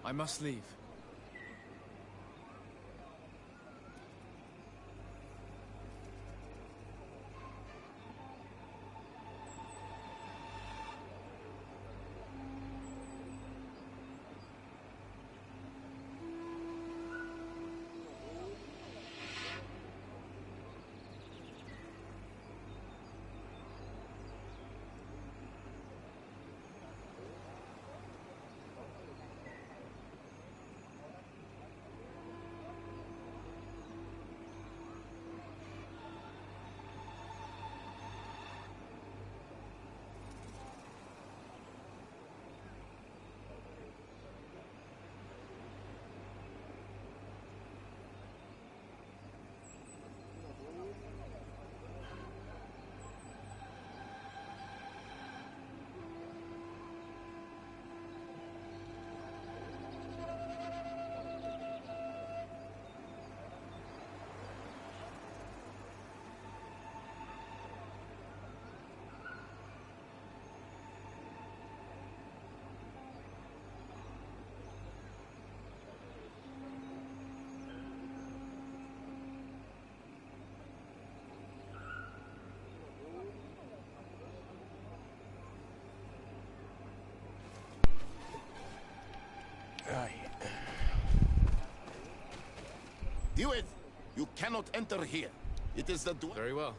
I must leave. Duet, you cannot enter here. It is the door. Very well.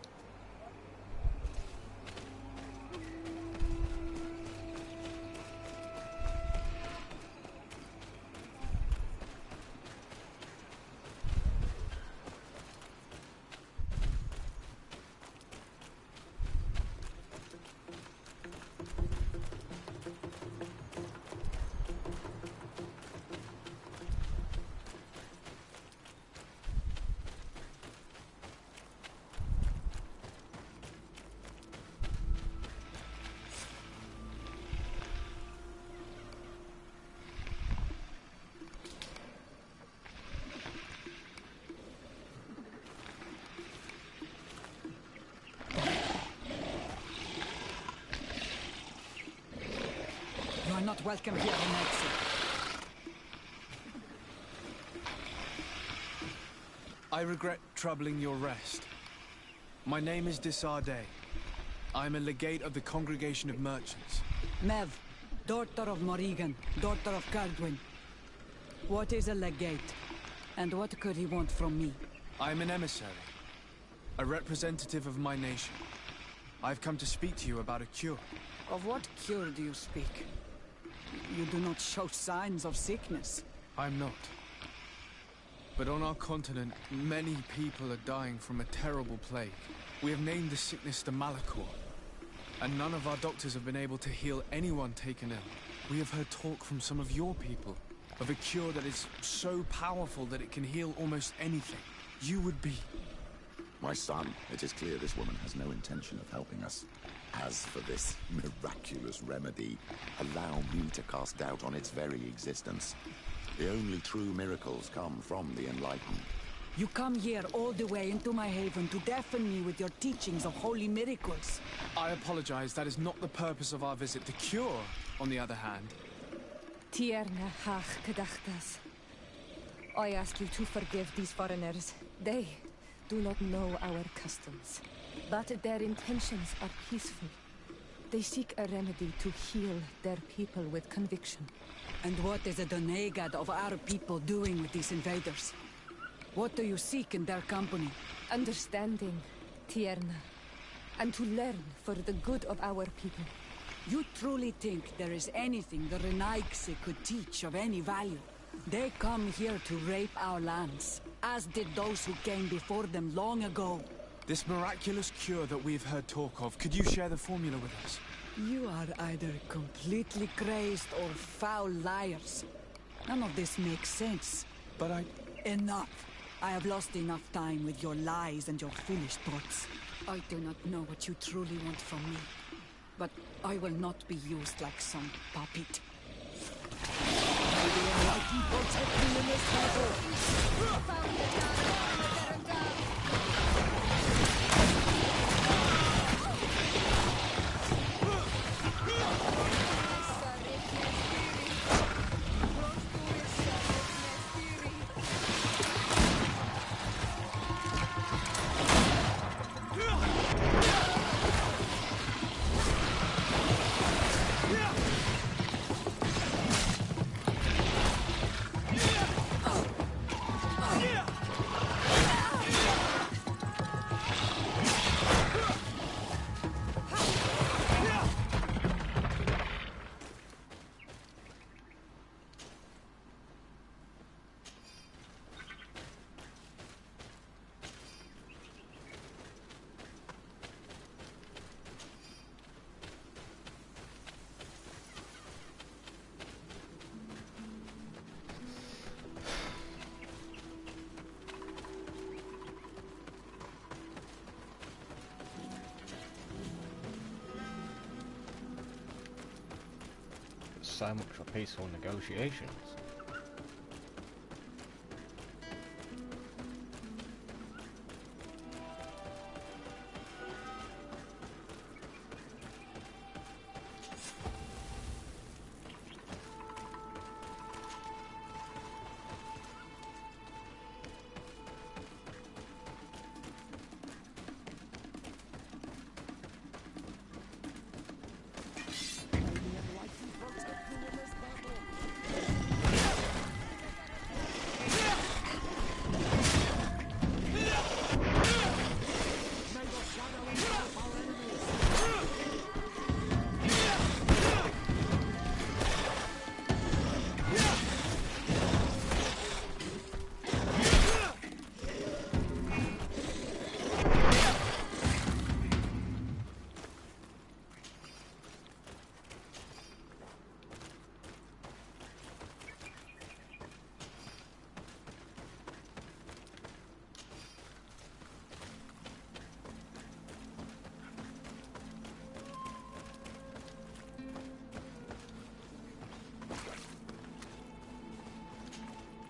You are not welcome here, Renaigse. I regret troubling your rest. My name is Disarday. I am a legate of the Congregation of Merchants. Mev, daughter of Morrigan, daughter of Cardwin. What is a legate? And what could he want from me? I am an emissary. A representative of my nation. I've come to speak to you about a cure. Of what cure do you speak? You do not show signs of sickness. I'm not. But on our continent, many people are dying from a terrible plague. We have named the sickness the Malachor. And none of our doctors have been able to heal anyone taken ill. We have heard talk from some of your people of a cure that is so powerful that it can heal almost anything. You would be... My son, it is clear this woman has no intention of helping us. As for this miraculous remedy, allow me to cast doubt on its very existence. The only true miracles come from the enlightened. You come here all the way into my haven to deafen me with your teachings of holy miracles. I apologize, that is not the purpose of our visit. The cure, on the other hand... Tierna hach kadachtas. I ask you to forgive these foreigners. They do not know our customs. But their intentions are peaceful. They seek a remedy to heal their people with conviction. And what is the Donegad of our people doing with these invaders? What do you seek in their company? Understanding, Tierna. And to learn for the good of our people. You truly think there is anything the Renaigse could teach of any value? They come here to rape our lands, as did those who came before them long ago. This miraculous cure that we've heard talk of, could you share the formula with us? You are either completely crazed or foul liars. None of this makes sense. But Enough! I have lost enough time with your lies and your foolish thoughts. I do not know what you truly want from me, but I will not be used like some puppet. May the Enlightened protect me in this battle! So much for peaceful negotiations.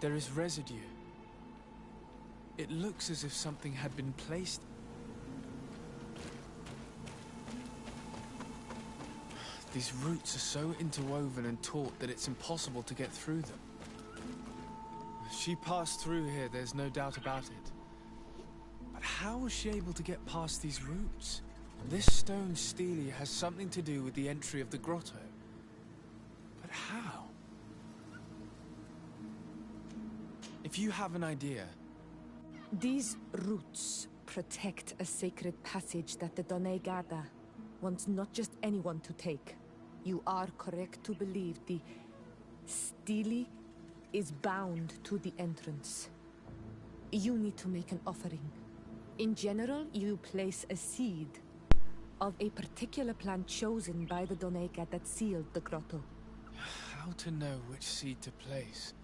There is residue. It looks as if something had been placed. These roots are so interwoven and taut that it's impossible to get through them. She passed through here, there's no doubt about it. But how was she able to get past these roots? This stone stele has something to do with the entry of the grotto. But how? If you have an idea... These roots protect a sacred passage that the Donegada wants not just anyone to take. You are correct to believe the stele is bound to the entrance. You need to make an offering. In general, you place a seed of a particular plant chosen by the Donega that sealed the grotto. How to know which seed to place?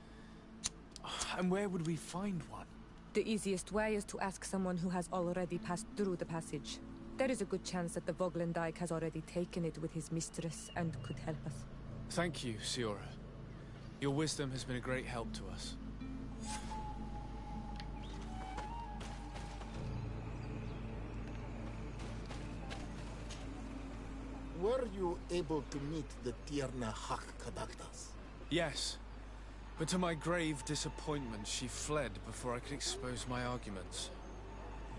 And where would we find one? The easiest way is to ask someone who has already passed through the passage. There is a good chance that the Voglendike has already taken it with his mistress and could help us. Thank you, Siora. Your wisdom has been a great help to us. Were you able to meet the Tierna Hak Kadaktas? Yes. But to my grave disappointment, she fled before I could expose my arguments.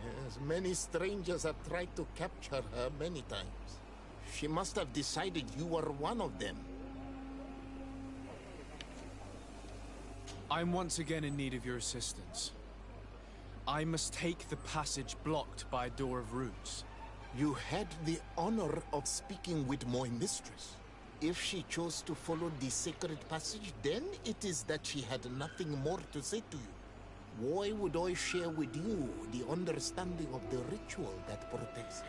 Yes, many strangers have tried to capture her many times. She must have decided you were one of them. I'm once again in need of your assistance. I must take the passage blocked by a door of roots. You had the honor of speaking with my mistress. If she chose to follow the sacred passage, then it is that she had nothing more to say to you. Why would I share with you the understanding of the ritual that protects you?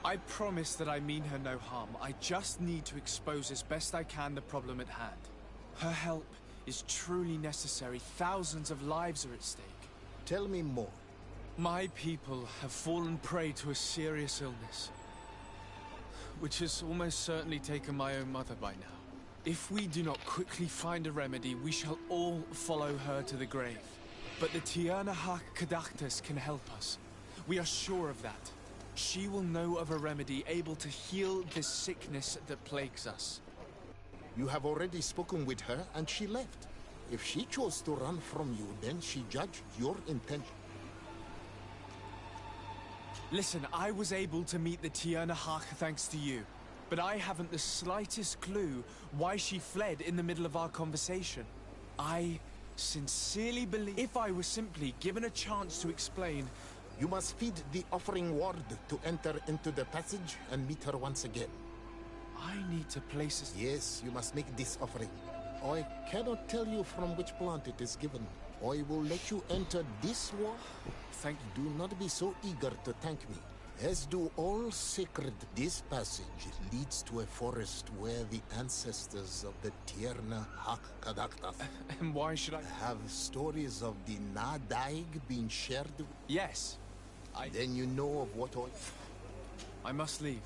I promise that I mean her no harm. I just need to expose as best I can the problem at hand. Her help is truly necessary. Thousands of lives are at stake. Tell me more. My people have fallen prey to a serious illness, which has almost certainly taken my own mother by now. If we do not quickly find a remedy, we shall all follow her to the grave. But the Tiernahak Kadachtas can help us. We are sure of that. She will know of a remedy able to heal this sickness that plagues us. You have already spoken with her and she left. If she chose to run from you, then she judged your intention. Listen, I was able to meet the Tiernahak thanks to you. But I haven't the slightest clue why she fled in the middle of our conversation. I sincerely believe if I was simply given a chance to explain... You must feed the offering ward to enter into the passage and meet her once again. I need to place a... Yes, you must make this offering. I cannot tell you from which plant it is given. I will let you enter this ward. Thank you. Do not be so eager to thank me. As do all sacred, this passage leads to a forest where the ancestors of the Tiernahak Kadachtas And why should I... have stories of the Nadaig being shared? Yes. Then you know of what I must leave.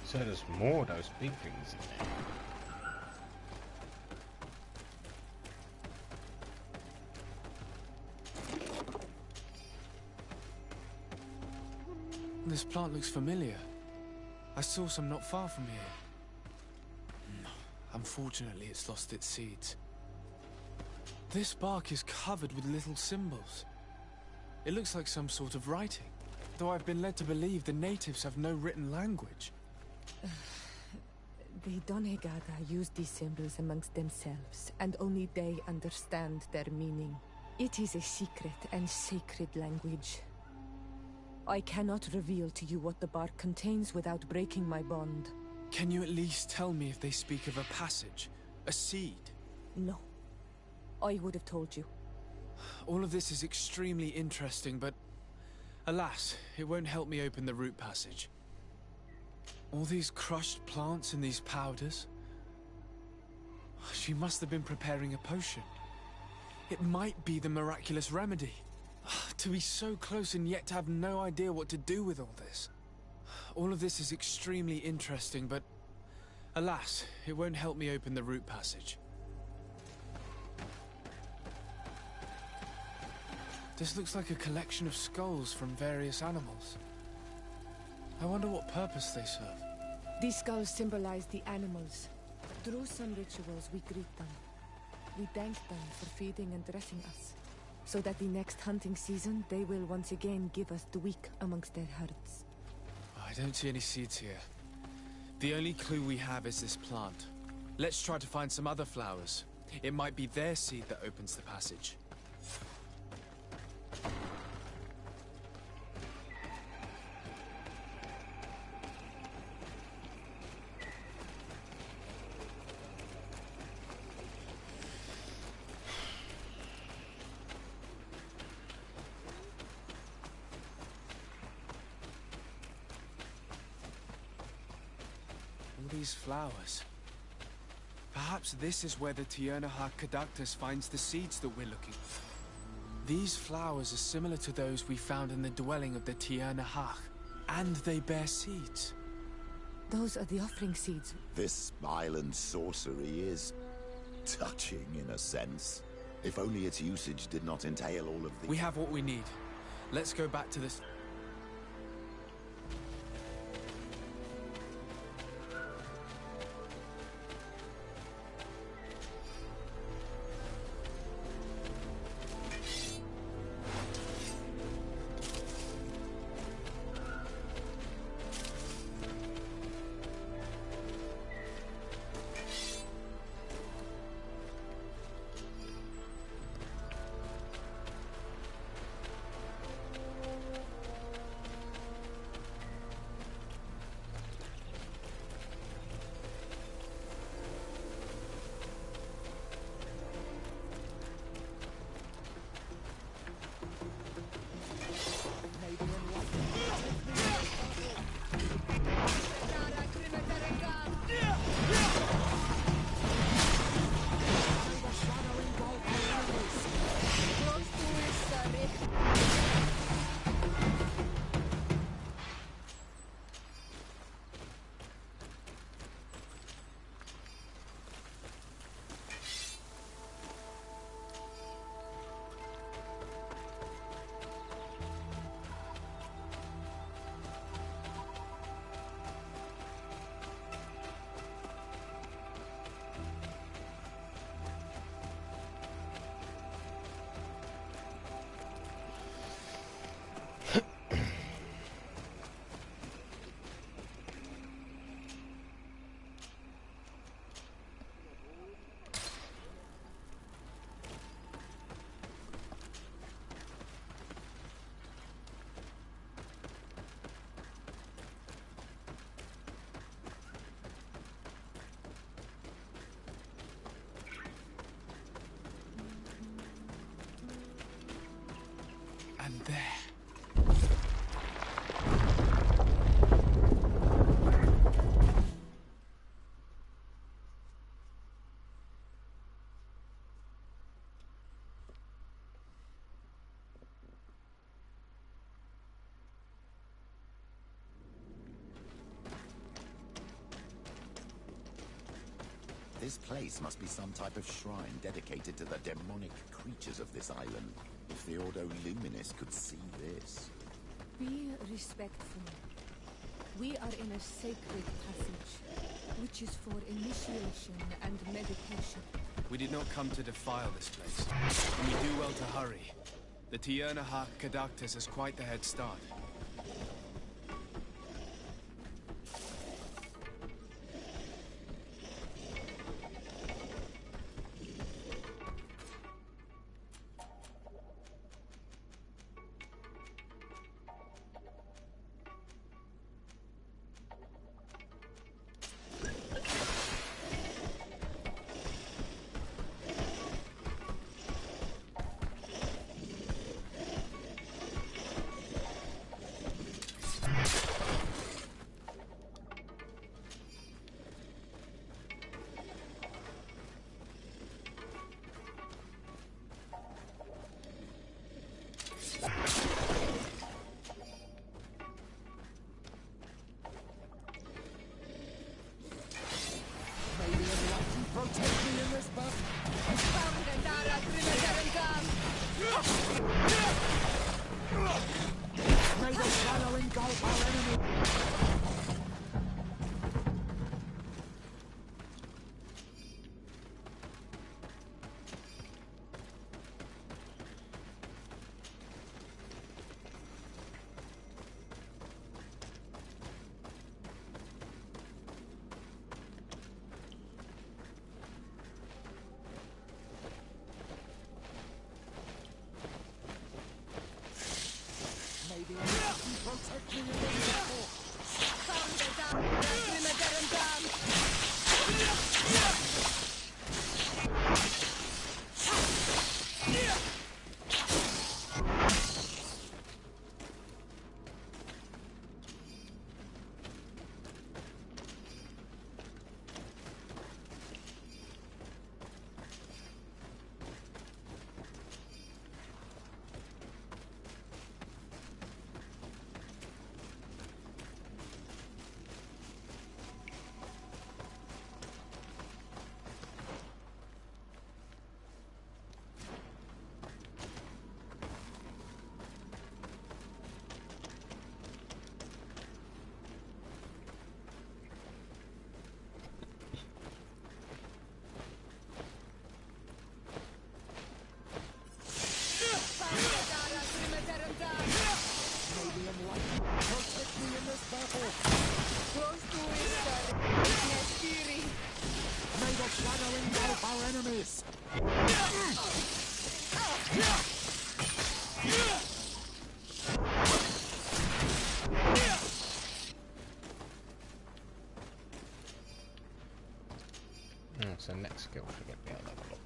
So there's more of those big things in there. This plant looks familiar. I saw some not far from here. Unfortunately, it's lost its seeds. This bark is covered with little symbols. It looks like some sort of writing, though I've been led to believe the natives have no written language. The Donegada use these symbols amongst themselves, and only they understand their meaning. It is a secret and sacred language. I cannot reveal to you what the bark contains without breaking my bond. Can you at least tell me if they speak of a passage? A seed? No. I would have told you. All of this is extremely interesting, but... alas, it won't help me open the root passage. All these crushed plants and these powders... She must have been preparing a potion. It might be the miraculous remedy. To be so close and yet to have no idea what to do with all this. All of this is extremely interesting, but... alas, it won't help me open the root passage. This looks like a collection of skulls from various animals. I wonder what purpose they serve. These skulls symbolize the animals. Through some rituals, we greet them. We thank them for feeding and dressing us, so that the next hunting season, they will once again give us the weak amongst their herds. I don't see any seeds here. The only clue we have is this plant. Let's try to find some other flowers. It might be their seed that opens the passage. These flowers. Perhaps this is where the Tiernahak Kadachtas finds the seeds that we're looking for. These flowers are similar to those we found in the dwelling of the Tiernahak, and they bear seeds. Those are the offering seeds. This island sorcery is touching in a sense. If only its usage did not entail all of the... We have what we need. Let's go back to this... This place must be some type of shrine dedicated to the demonic creatures of this island. If the Ordo Luminis could see this. Be respectful. We are in a sacred passage, which is for initiation and meditation. We did not come to defile this place, and we do well to hurry. The Tiernahak Kadaktis has quite the head start. May the shadow engulf our enemy! Protect me in this battle! Protect me in this battle! May the shadow engulf our enemies! So next skill should get me a level up.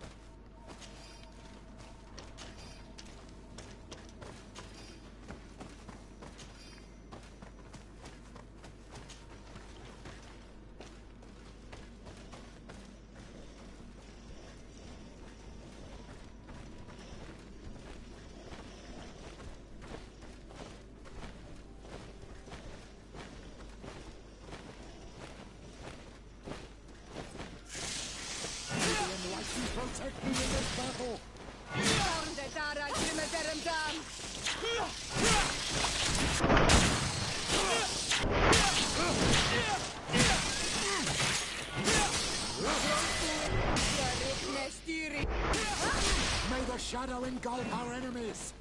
Protect me in this battle! May the shadow engulf our enemies!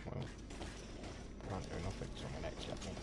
Well, can't do nothing till my next level.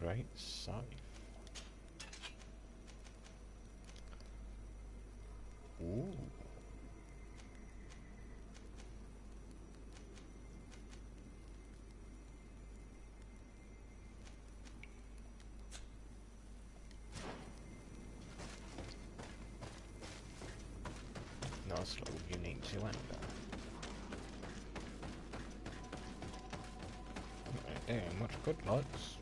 Great save. Ooh. castle you need to enter. Not doing much good, lads.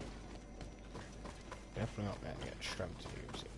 Definitely not going to get strength to use it.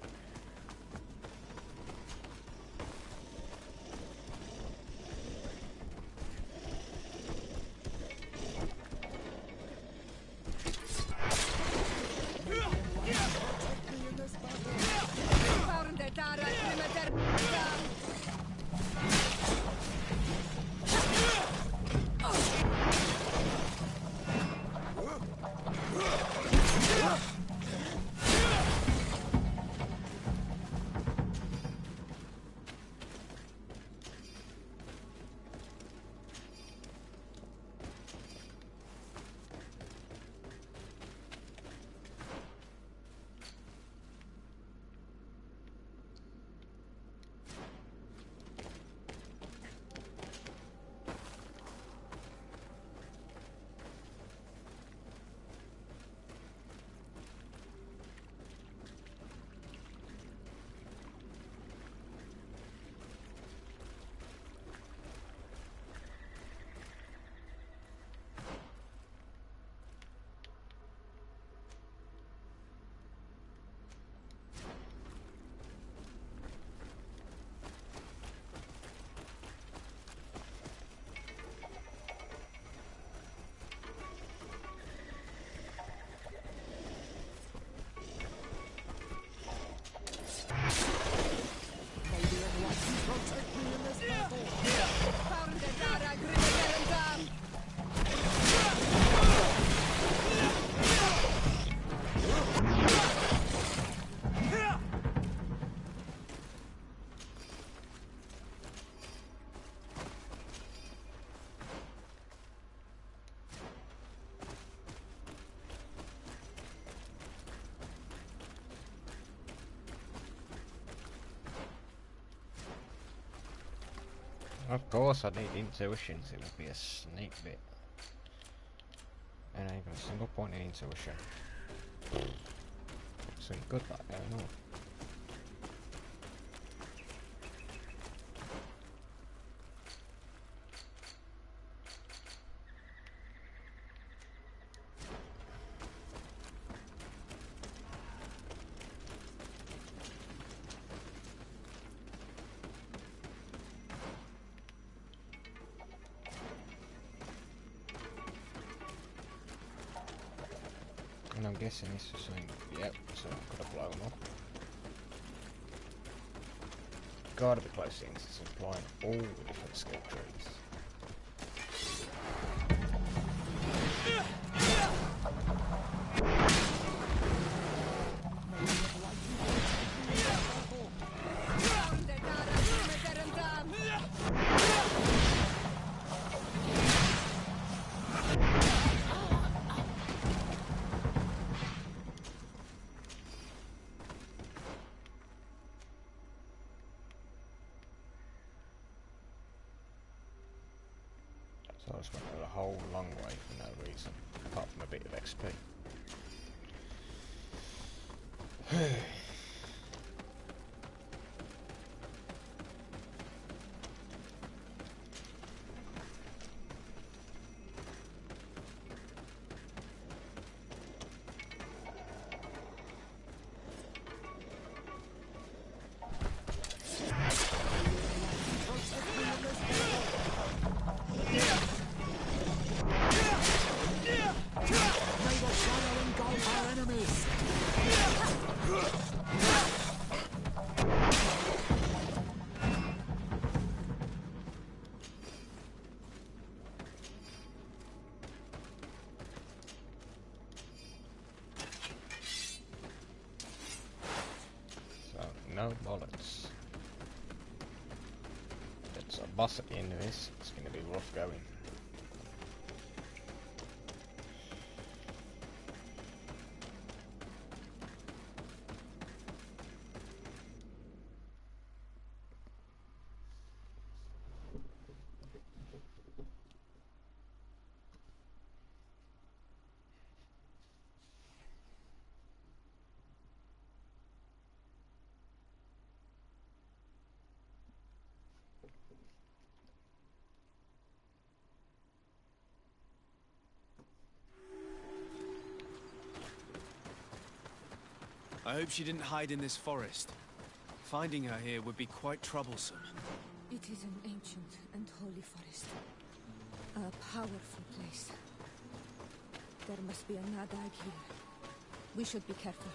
Of course I need intuition, so it would be a sneak bit. And I ain't got a single point in intuition. So good that going on. And I'm guessing this is something, yep, so I could have blown up. Gotta be close to since it's applying all the different skill trees. So I just went a whole long way for no reason, apart from a bit of XP. No bullets. It's a boss at the end of this. It's going to be rough going. I hope she didn't hide in this forest. Finding her here would be quite troublesome. It is an ancient and holy forest. A powerful place. There must be a Nadag here. We should be careful.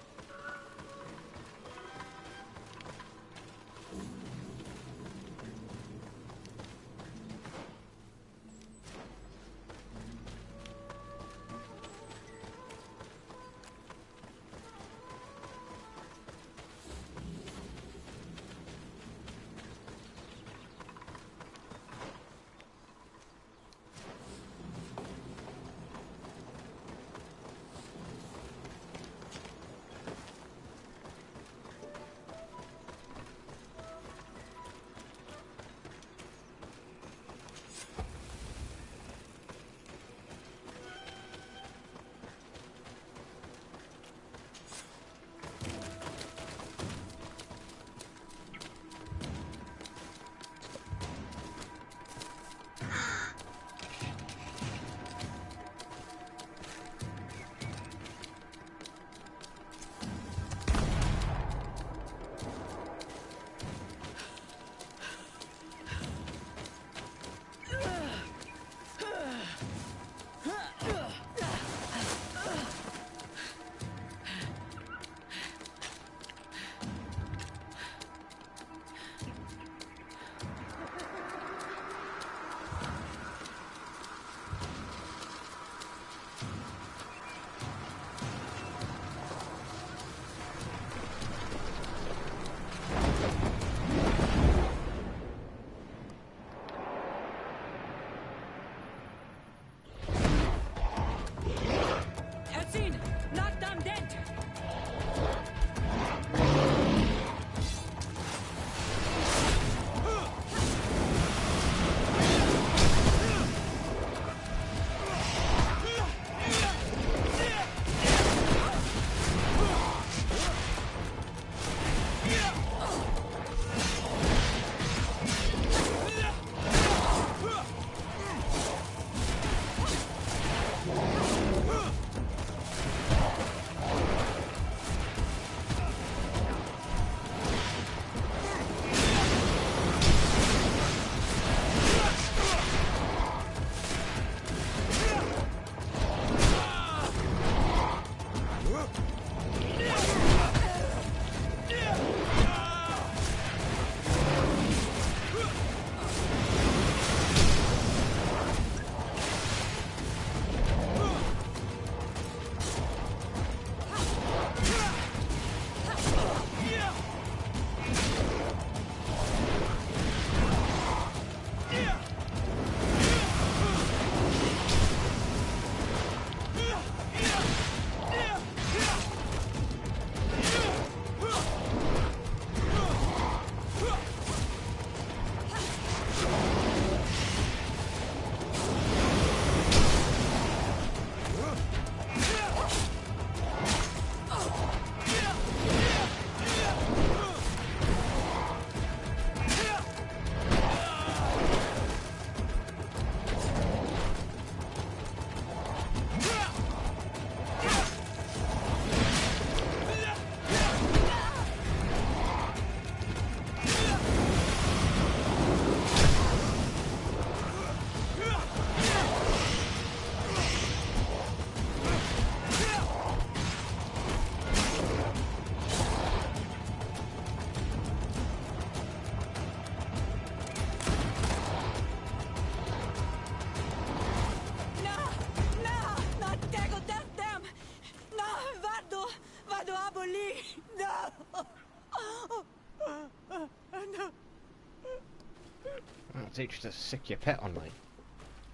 Teach you to sick your pet on me.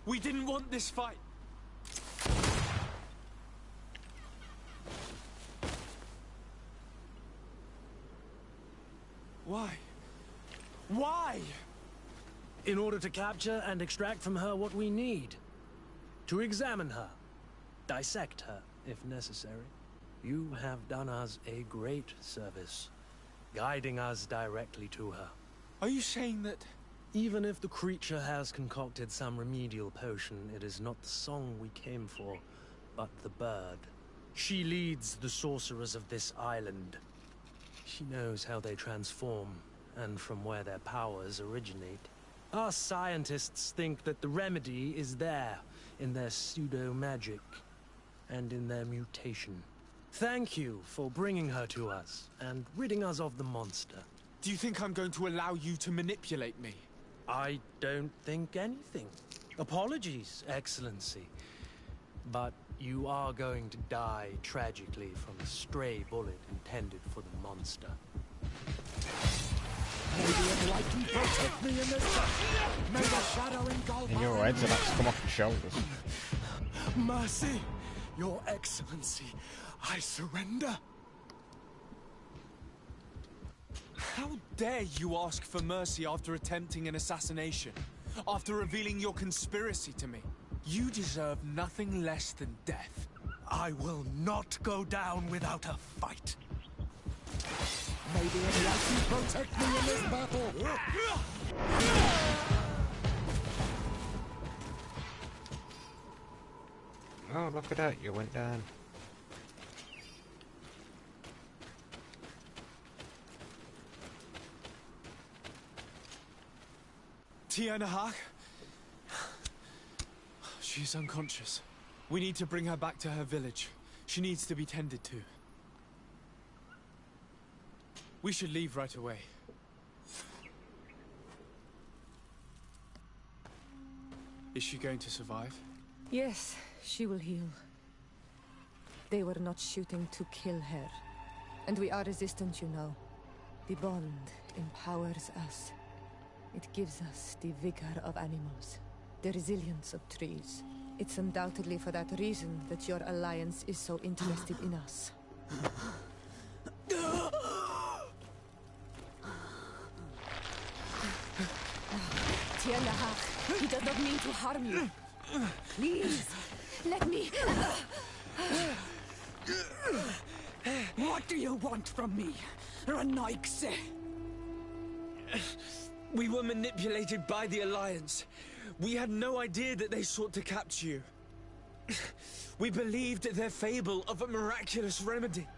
We didn't want this fight. Why? Why? In order to capture and extract from her what we need. To examine her. Dissect her, if necessary. You have done us a great service, guiding us directly to her. Are you saying that... Even if the creature has concocted some remedial potion, it is not the song we came for, but the bird. She leads the sorcerers of this island, She knows how they transform, and from where their powers originate. Our scientists think that the remedy is there, in their pseudo-magic, and in their mutation. Thank you for bringing her to us, and ridding us of the monster. Do you think I'm going to allow you to manipulate me? I don't think anything. Apologies, Excellency. But you are going to die tragically from a stray bullet intended for the monster. May the Enlightened protect me in this battle. May the shadow engulf And your heads about to come off your shoulders. Mercy, Your Excellency, I surrender. How dare you ask for mercy after attempting an assassination? After revealing your conspiracy to me? You deserve nothing less than death. I will not go down without a fight. May the Enlightened protect me in this battle! Oh, look at that, you went down. Tianahak? She's unconscious. We need to bring her back to her village. She needs to be tended to. We should leave right away. Is she going to survive? Yes, she will heal. They were not shooting to kill her. And we are resistant, you know. The bond empowers us. It gives us the vigor of animals, the resilience of trees. It's undoubtedly for that reason that your alliance is so interested in us. Tianahak, he does not mean to harm you. Please, let me... What do you want from me, Renaikse? We were manipulated by the Alliance. We had no idea that they sought to capture you. We believed their fable of a miraculous remedy.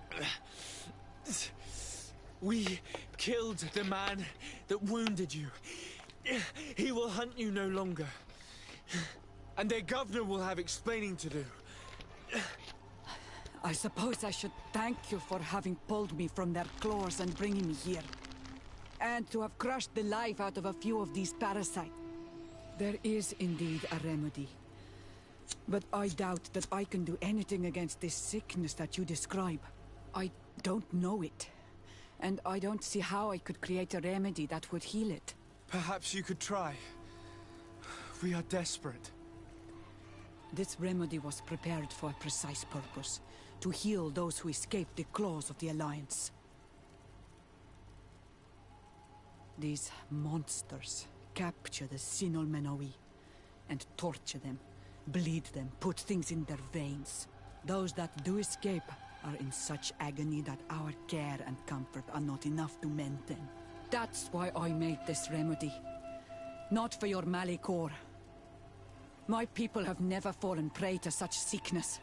We killed the man that wounded you. He will hunt you no longer. And their governor will have explaining to do. I suppose I should thank you for having pulled me from their claws and bringing me here. And to have crushed the life out of a few of these parasites. There is indeed a remedy. But I doubt that I can do anything against this sickness that you describe. I don't know it. And I don't see how I could create a remedy that would heal it. Perhaps you could try. We are desperate. This remedy was prepared for a precise purpose. To heal those who escaped the claws of the Alliance. These monsters capture the Sinol Menoi and torture them, bleed them, put things in their veins. Those that do escape are in such agony that our care and comfort are not enough to mend them. That's why I made this remedy. Not for your Malikor. My people have never fallen prey to such sickness.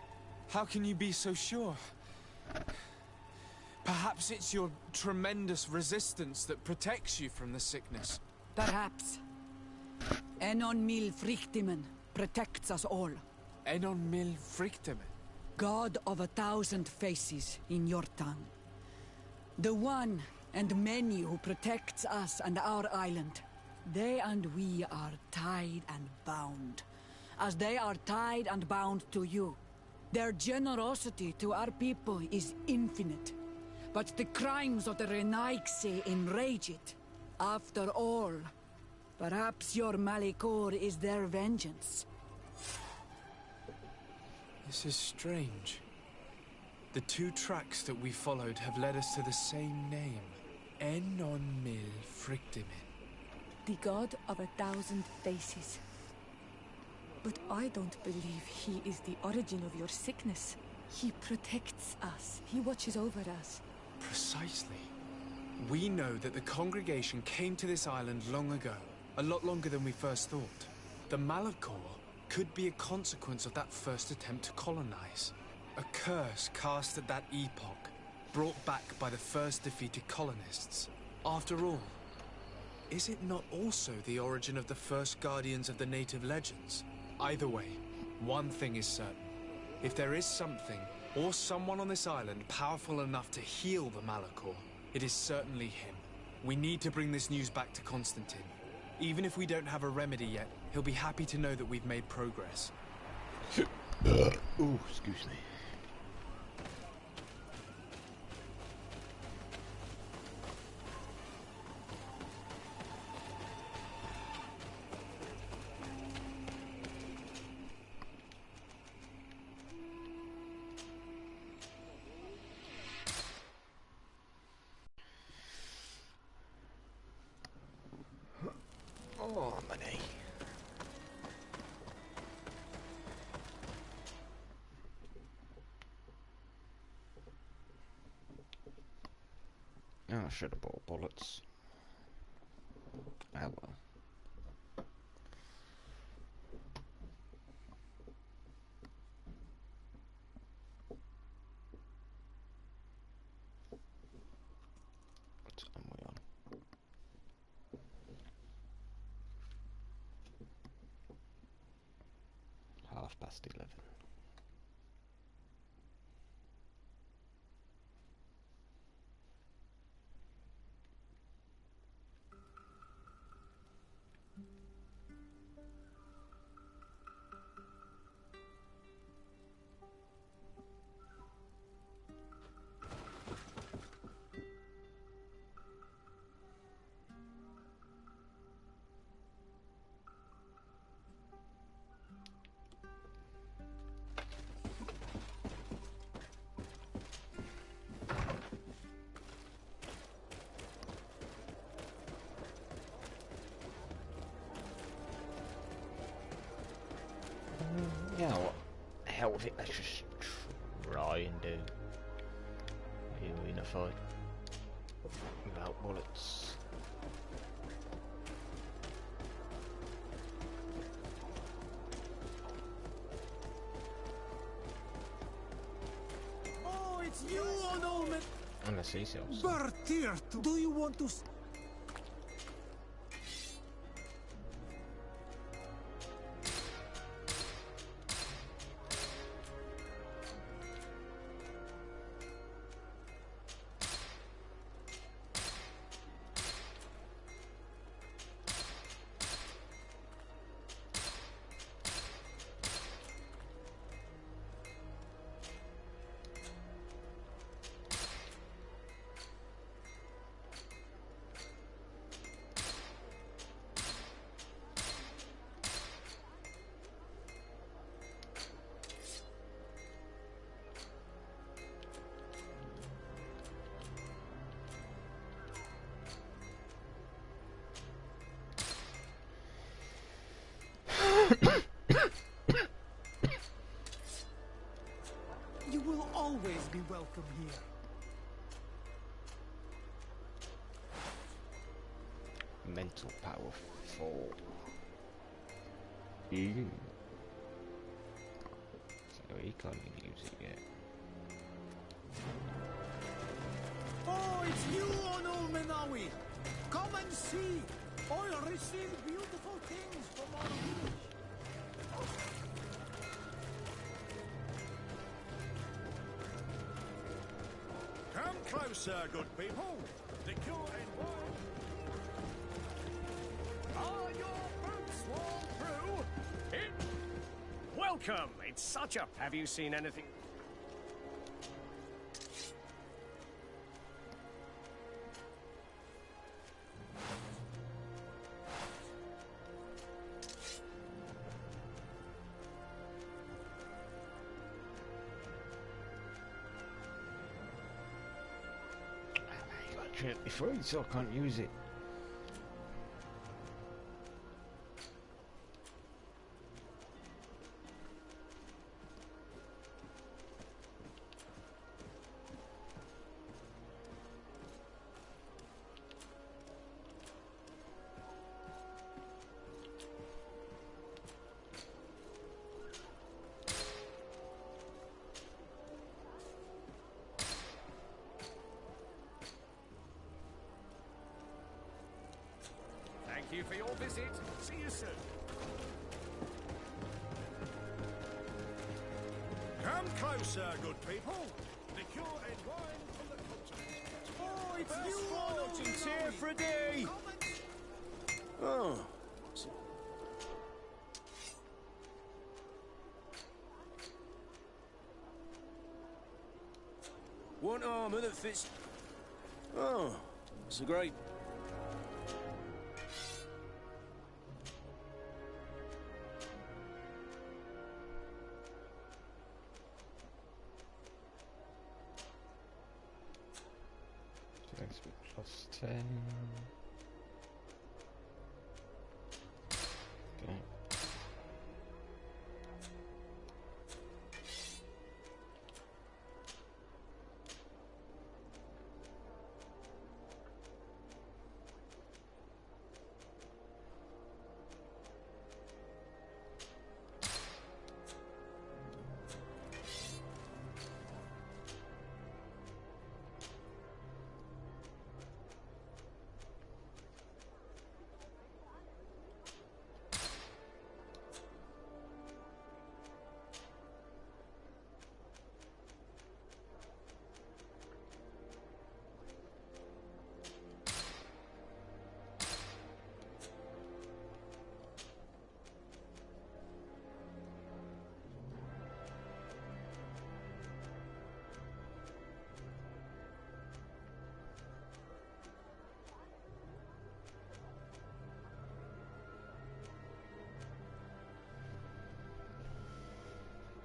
How can you be so sure? Perhaps it's your tremendous resistance that protects you from the sickness. Perhaps. Enon Mil Frictimen protects us all. Enon Mil Frictimen? God of 1,000 faces in your tongue. The one and many who protects us and our island. They and we are tied and bound. As they are tied and bound to you. Their generosity to our people is infinite. But the crimes of the Renaikse enrage it. After all, perhaps your Malikor is their vengeance. This is strange. The two tracks that we followed have led us to the same name. Enon Mil Frictimen. The god of 1,000 faces. But I don't believe he is the origin of your sickness. He protects us. He watches over us. Precisely. We know that the congregation came to this island long ago. A lot longer than we first thought. The Malikor could be a consequence of that first attempt to colonize. A curse cast at that epoch. brought back by the first defeated colonists. After all, is it not also the origin of the first guardians of the native legends? Either way, one thing is certain. If there is something, or someone on this island powerful enough to heal the Malachor, it is certainly him. We need to bring this news back to Constantine. Even if we don't have a remedy yet, he'll be happy to know that we've made progress. Ooh, excuse me. Oh, money. Oh, I should have bought bullets. Oh well. What time are we on? +11. Yeah, what the hell with it? Let's just try and do you in a fight without bullets. Oh, it's you, Onomen! Unless he sells. Bertir, do you want to... You will always be welcome here. Mental power 4. Ew. So he can't even use it yet. Oh, it's you, Onomenawi! Come and see! I'll receive beautiful things from our village. Come closer, good people. The cure and wine. Are your boots worn through? Welcome. It's such a... Have you seen anything? Free, so I can't use it. for your visit. See you soon. Come closer, good people. Liqueur and wine from the continent. Oh, it's you, Forge and Tear for a day. Oh. One armor that fits. Oh, it's a great. Plus 10. Okay.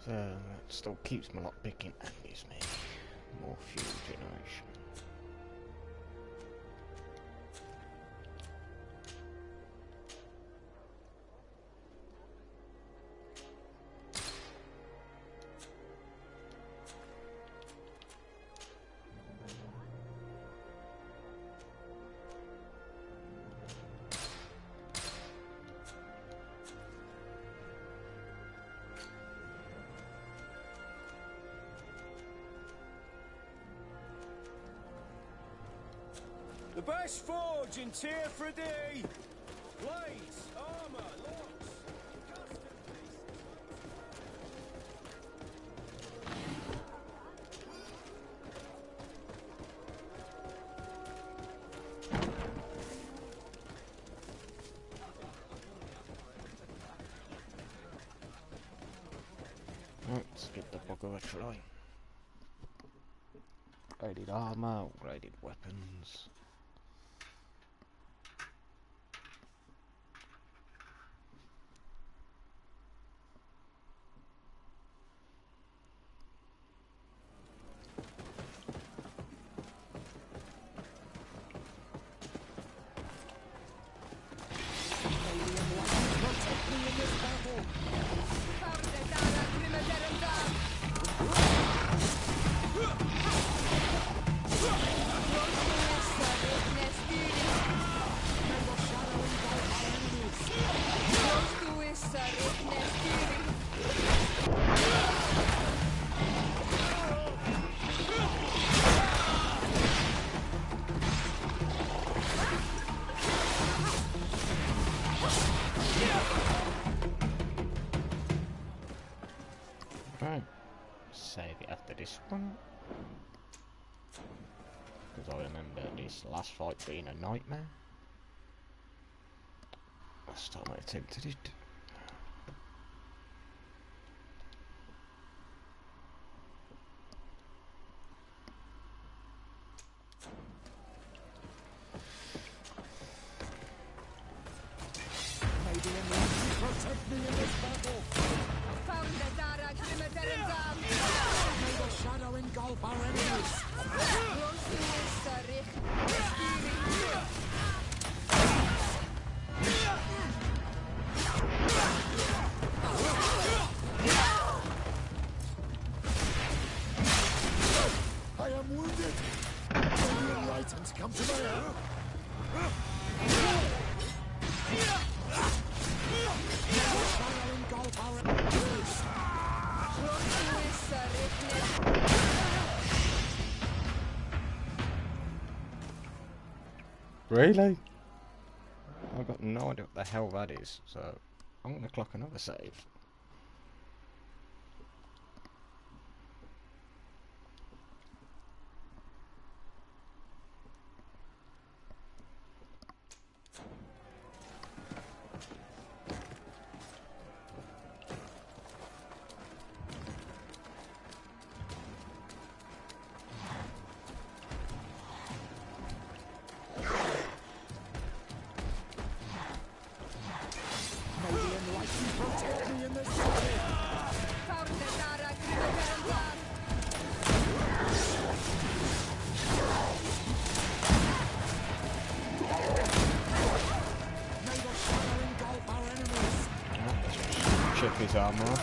So that still keeps my lockpicking and gives me more fuel generation. The best forge in Tear for a day. Blades, armor, locks, custom Let's give the bugger a try. Upgraded armor, upgraded weapons. Right, save it after this one, because I remember this last fight being a nightmare. Last time I attempted it. Protect me in this battle! Found the Darag Limited May the shadow engulf our enemies! Close to us, Rick. I am wounded! May the Enlightened come to my help! Really? I've got no idea what the hell that is, so I'm going to clock another save. Check his armor.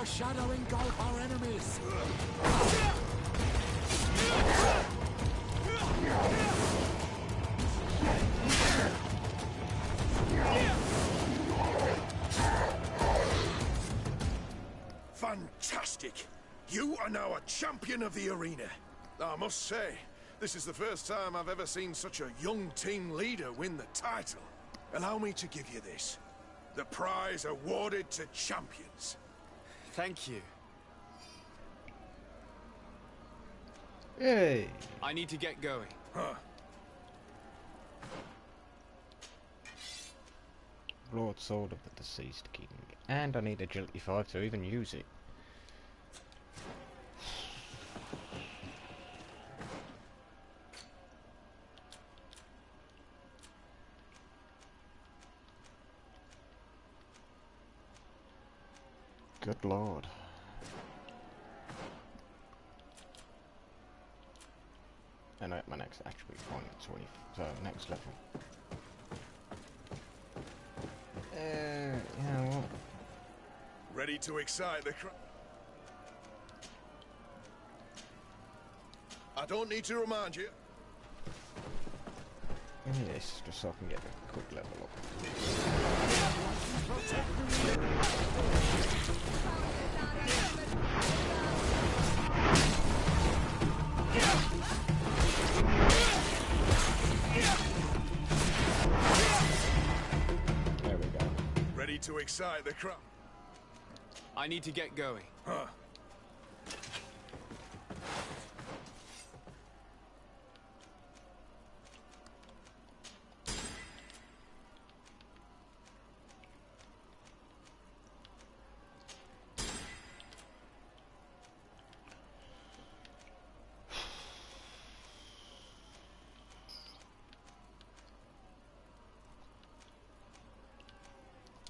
Shadow engulf our enemies! Fantastic! You are now a champion of the arena. I must say, this is the first time I've ever seen such a young team leader win the title. Allow me to give you this. The prize awarded to champions. Thank you. Hey! I need to get going. Huh. Broadsword of the deceased king. And I need agility 5 to even use it. Good lord. And my next attribute point at 20, so next level. Yeah, what? Ready to excite the crowd? I don't need to remind you. Give me this, just so I can get a quick level up. There we go. Ready to excite the crowd? I need to get going. Huh.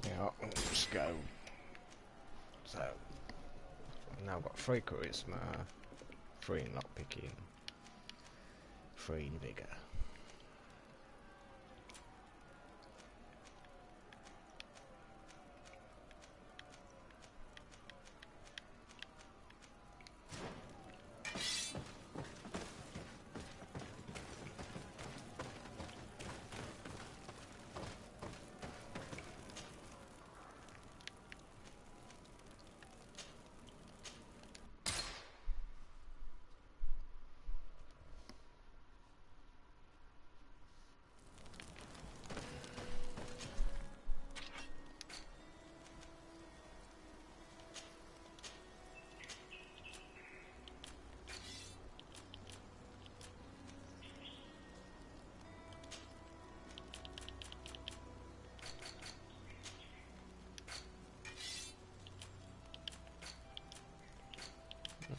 Yeah, let's go. So, I've now got 3 charisma, 3 in lockpicking, 3 in vigor.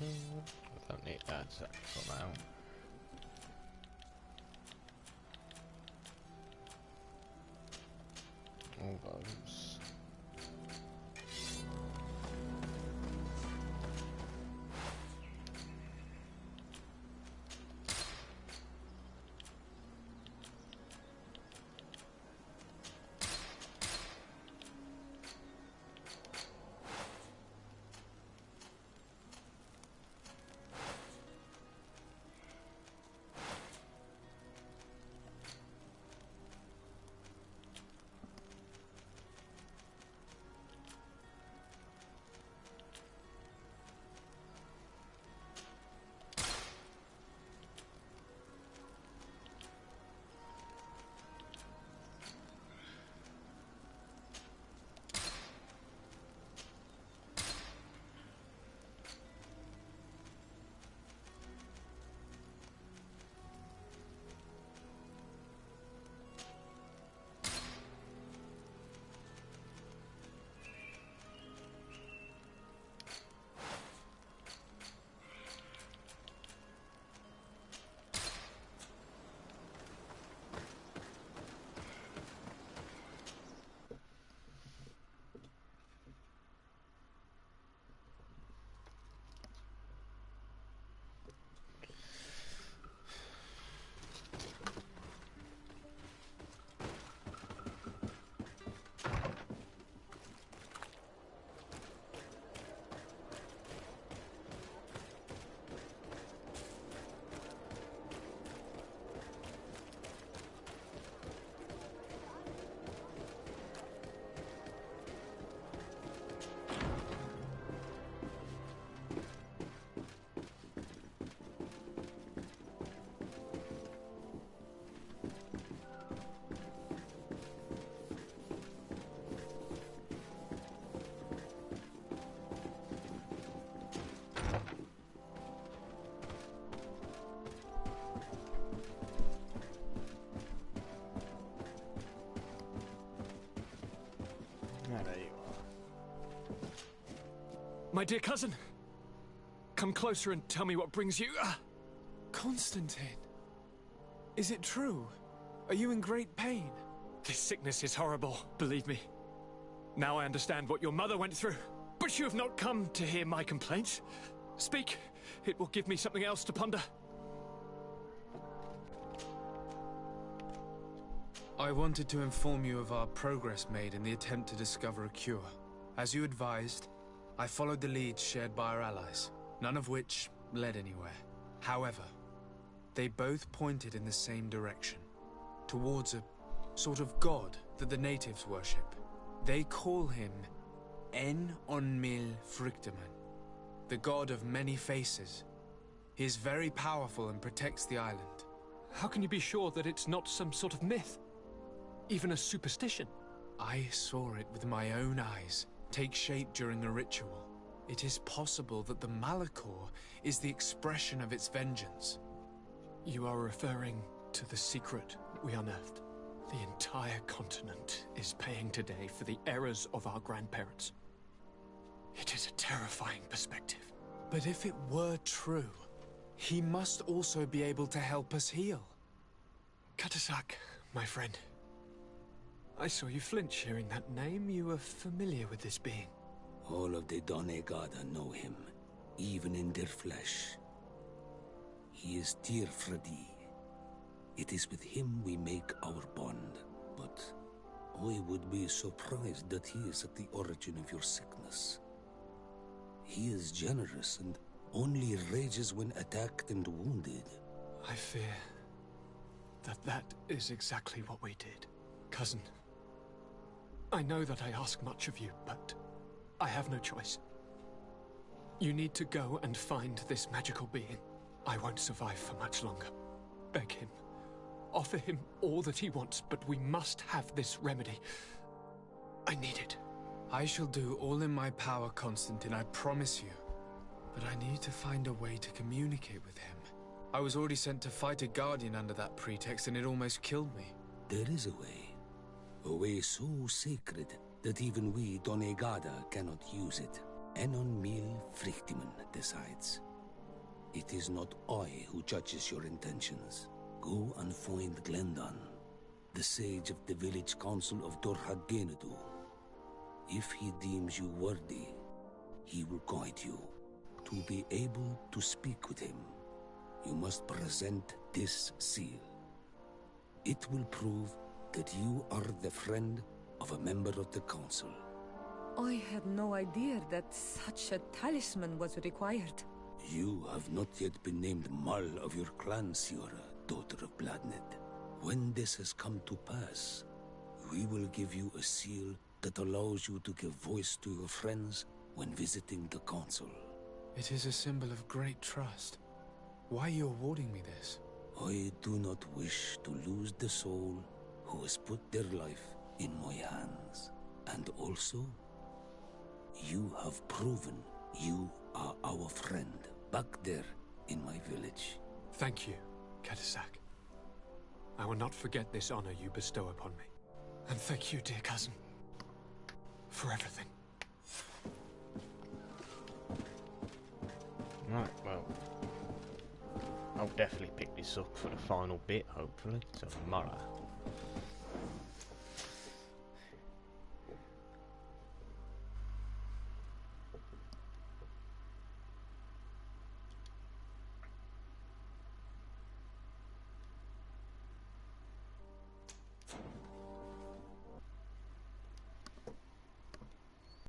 I don't need that for now. All those. My dear cousin, come closer and tell me what brings you. Constantine, is it true? Are you in great pain? This sickness is horrible, believe me. Now I understand what your mother went through. But you have not come to hear my complaints. Speak, it will give me something else to ponder. I wanted to inform you of our progress made in the attempt to discover a cure. As you advised, I followed the leads shared by our allies, none of which led anywhere. However, they both pointed in the same direction, towards a sort of god that the natives worship. They call him En-on-Mil Frictaman, the god of many faces. He is very powerful and protects the island. How can you be sure that it's not some sort of myth? Even a superstition? I saw it with my own eyes take shape during a ritual. It is possible that the Malachor is the expression of its vengeance. You are referring to the secret we unearthed. The entire continent is paying today for the errors of our grandparents. It is a terrifying perspective. But if it were true, he must also be able to help us heal. Katasak, my friend. I saw you flinch hearing that name. You were familiar with this being. All of the Donegada know him, even in their flesh. He is Tirfredi. It is with him we make our bond, but I would be surprised that he is at the origin of your sickness. He is generous and only rages when attacked and wounded. I fear that is exactly what we did, cousin. I know that I ask much of you, but I have no choice. You need to go and find this magical being. I won't survive for much longer. Beg him. Offer him all that he wants, but we must have this remedy. I need it. I shall do all in my power, Constantine, I promise you. But I need to find a way to communicate with him. I was already sent to fight a guardian under that pretext, and it almost killed me. There is a way. A way so sacred that even we Donegada cannot use it. En-on-Mil Frictaman decides. It is not I who judges your intentions. Go and find Glendan, the sage of the village council of Dorhagenedu. If he deems you worthy, he will guide you. To be able to speak with him, you must present this seal. It will prove that you are the friend of a member of the council. I had no idea that such a talisman was required. You have not yet been named Mal of your clan, Siora, daughter of Bladned. When this has come to pass, we will give you a seal that allows you to give voice to your friends when visiting the council. It is a symbol of great trust. Why are you awarding me this? I do not wish to lose the soul who has put their life in my hands. And also, you have proven you are our friend back there in my village. Thank you, Katasak. I will not forget this honor you bestow upon me. And thank you, dear cousin, for everything. Right, well, I'll definitely pick this up for the final bit, hopefully, so tomorrow.